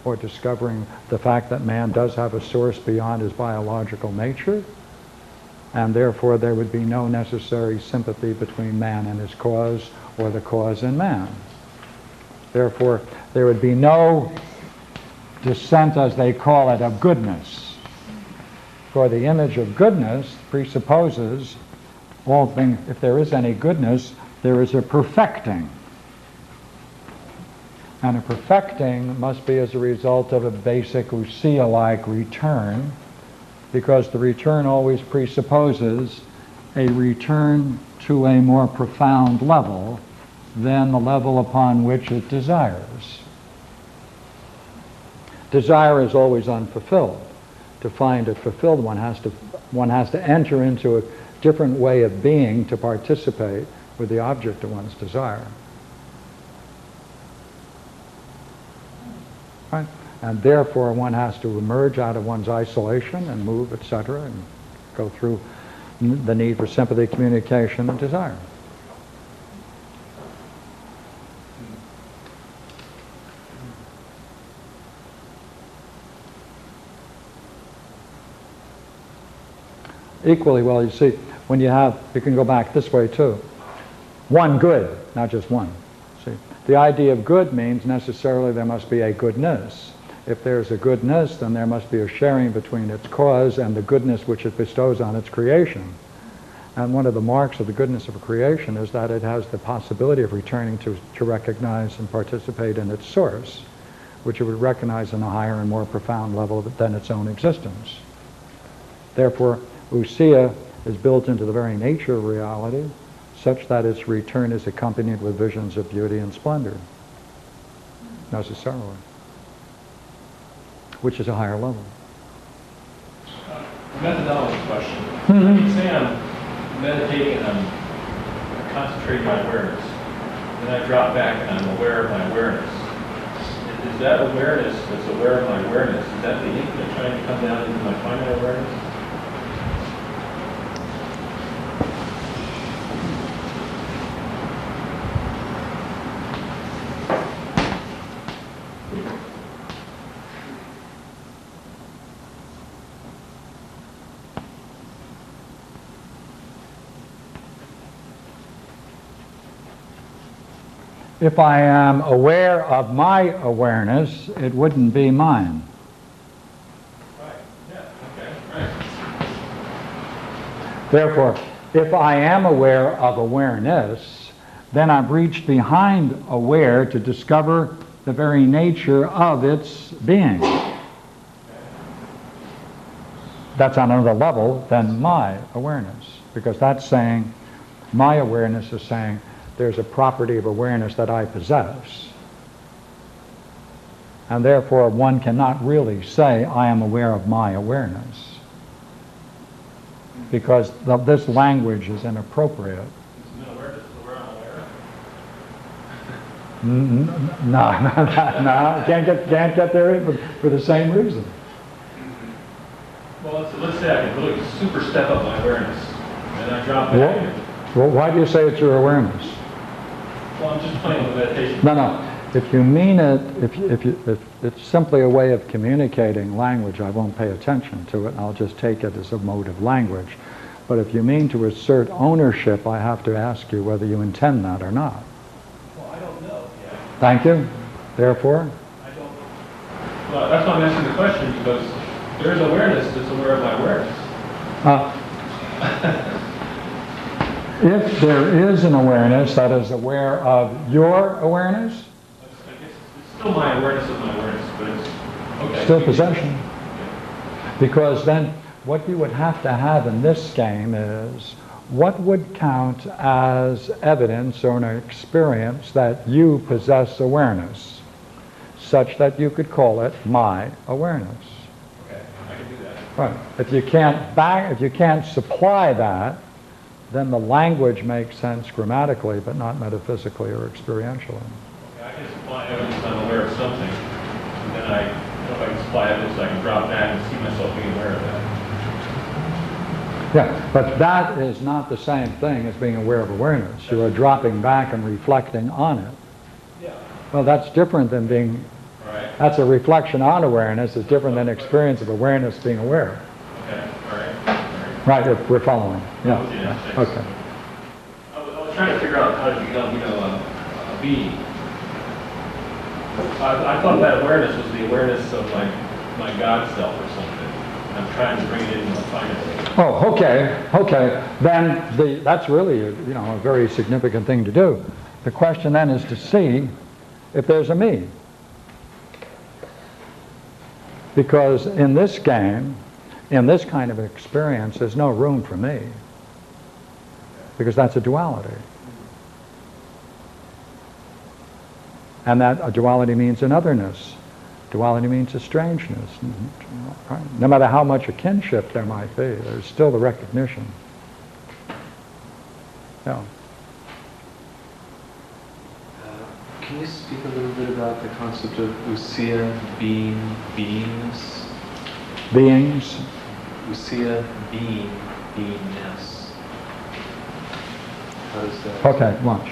or discovering the fact that man does have a source beyond his biological nature, and therefore there would be no necessary sympathy between man and his cause or the cause in man. Therefore, there would be no descent, as they call it, of goodness. For the image of goodness presupposes all things. If there is any goodness, there is a perfecting. And a perfecting must be as a result of a basic ousia-like return, because the return always presupposes a return to a more profound level than the level upon which it desires. Desire is always unfulfilled. To find it fulfilled, one has to enter into a different way of being to participate with the object of one's desire. Right? And therefore one has to emerge out of one's isolation and move, etc., and go through the need for sympathy, communication, and desire. Equally well, you see, when you can go back this way too. One good, not just one. See, the idea of good means necessarily there must be a goodness. If there's a goodness, then there must be a sharing between its cause and the goodness which it bestows on its creation. And one of the marks of the goodness of a creation is that it has the possibility of returning to recognize and participate in its source, which it would recognize in a higher and more profound level than its own existence. Therefore, ousia is built into the very nature of reality, such that its return is accompanied with visions of beauty and splendor, necessarily, which is a higher level. Methodology question. Mhm. Say I'm meditating and I'm concentrating my awareness. Then I drop back and I'm aware of my awareness. Is that awareness that's aware of my awareness, is that the infinite trying to come down into my finite awareness? If I am aware of my awareness, it wouldn't be mine. Right, yeah, okay, right. Therefore, if I am aware of awareness, then I've reached behind aware to discover the very nature of its being. That's on another level than my awareness, because that's saying, my awareness is saying, there's a property of awareness that I possess. And therefore, one cannot really say, I am aware of my awareness. Because this language is inappropriate. Isn't it awareness is aware I'm aware? No, can't get there for the same reason. Well, let's say I can really super step up my awareness, and I drop back. Well, why do you say it's your awareness? Well, I'm just playing with meditation. No. If you mean it, if it's simply a way of communicating language, I won't pay attention to it. I'll just take it as a mode of language. But if you mean to assert ownership, I have to ask you whether you intend that or not. Well, I don't know yet. Thank you. Therefore? I don't know. Well, that's why I'm asking the question, because there is awareness that's aware of my awareness. If there is an awareness that is aware of your awareness, I guess it's still my awareness of my awareness, but it's okay. still possession. Because then what you would have to have in this game is what would count as evidence or an experience that you possess awareness, such that you could call it my awareness. Okay, I can do that. Right. If you can't supply that, then the language makes sense grammatically, but not metaphysically or experientially. Okay, I can supply evidence I'm aware of something, and then I don't know if I can supply evidence I can drop back and see myself being aware of that. Yeah, but that is not the same thing as being aware of awareness. You are dropping back and reflecting on it. Yeah. Well, that's different than being, Right. that's a reflection on awareness. It's different than experience of awareness being aware. Okay, all right. Right, if we're following. Yeah. Thanks. Okay. I was trying to figure out how to become, a being. I thought that awareness was the awareness of my God self or something. I'm trying to bring it into my finite. Oh, okay. Then that's really a very significant thing to do. The question then is to see if there's a me. Because in this game, in this kind of experience, there's no room for me. Because that's a duality. And that a duality means an otherness. Duality means a strangeness. Right? No matter how much a kinship there might be, there's still the recognition. Yeah. Can you speak a little bit about the concept of usia, being, beingness? Beings. Usia, being, beingness. How does that... Okay, watch.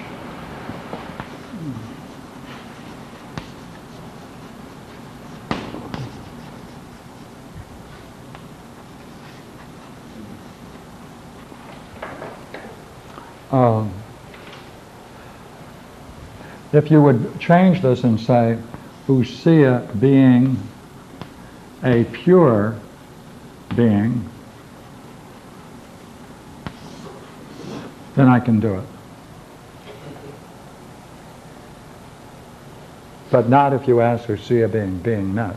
If you would change this and say, usia being a pure being, then I can do it. But not if you ask usia being beingness.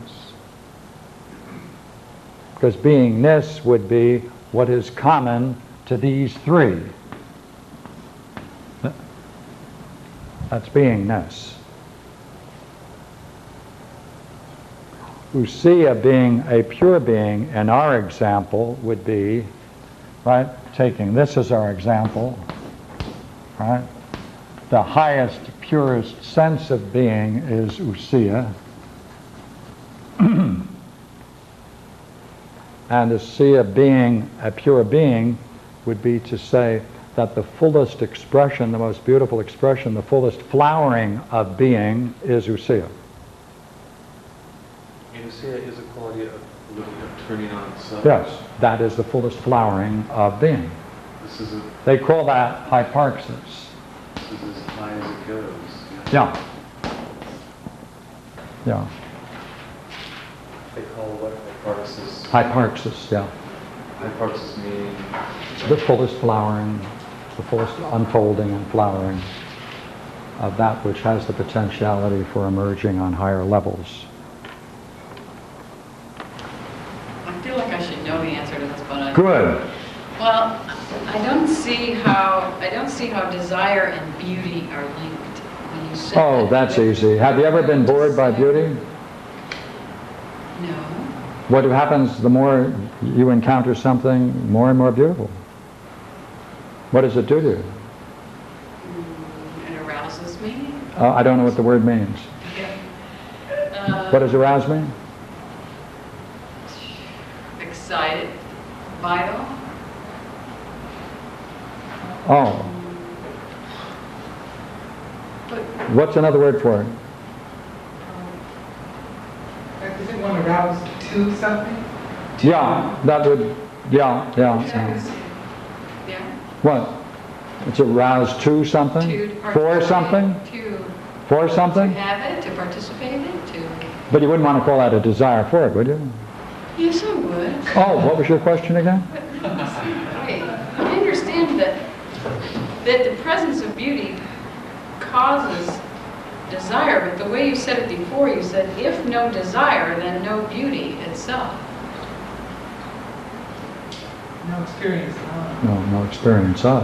Because beingness would be what is common to these three. That's beingness. Ousia, being a pure being, in our example, would be, right, taking this as our example, right? The highest, purest sense of being is ousia. And ousia, being a pure being, would be to say that the fullest expression, the most beautiful expression, the fullest flowering of being is ousia. Ousia is a quality of turning on itself. Yes, that is the fullest flowering of being. This is They call that hyparxis. as high as it goes. Yeah. Yeah. They call what hyparxis? Hyparxis, yeah. Hyparxis meaning The fullest flowering, the fullest unfolding and flowering of that which has the potentiality for emerging on higher levels. I feel like I should know the answer to this, but I... Good. Well, I don't see how desire and beauty are linked when you say Oh, that's easy. Have you ever been bored by beauty? No. What happens the more you encounter something more and more beautiful? What does it do to you? It arouses me. I don't know what the word means. What does arouse mean? Excited, vital. Oh. But What's another word for it? Does it want to rouse to something? Yeah, that would, yeah. yeah, What? It's aroused to something? to For participate, something? For to something? have it, to participate in it, to. But you wouldn't want to call that a desire for it, would you? Yes, I would. Oh, what was your question again? Wait, I understand that the presence of beauty causes desire, but the way you said it before, you said if no desire, then no beauty itself. No experience. No experience of.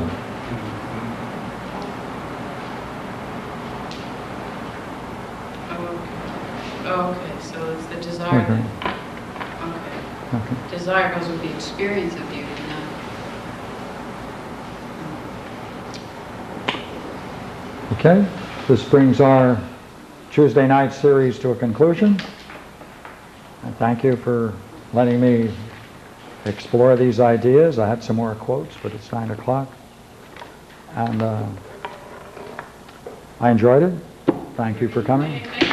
Okay, so it's the desire. Okay. Okay. Desire goes with the experience of beauty, not. Okay, this brings our Tuesday night series to a conclusion. And thank you for letting me explore these ideas. I had some more quotes, but it's 9 o'clock. And I enjoyed it. Thank you for coming. Thank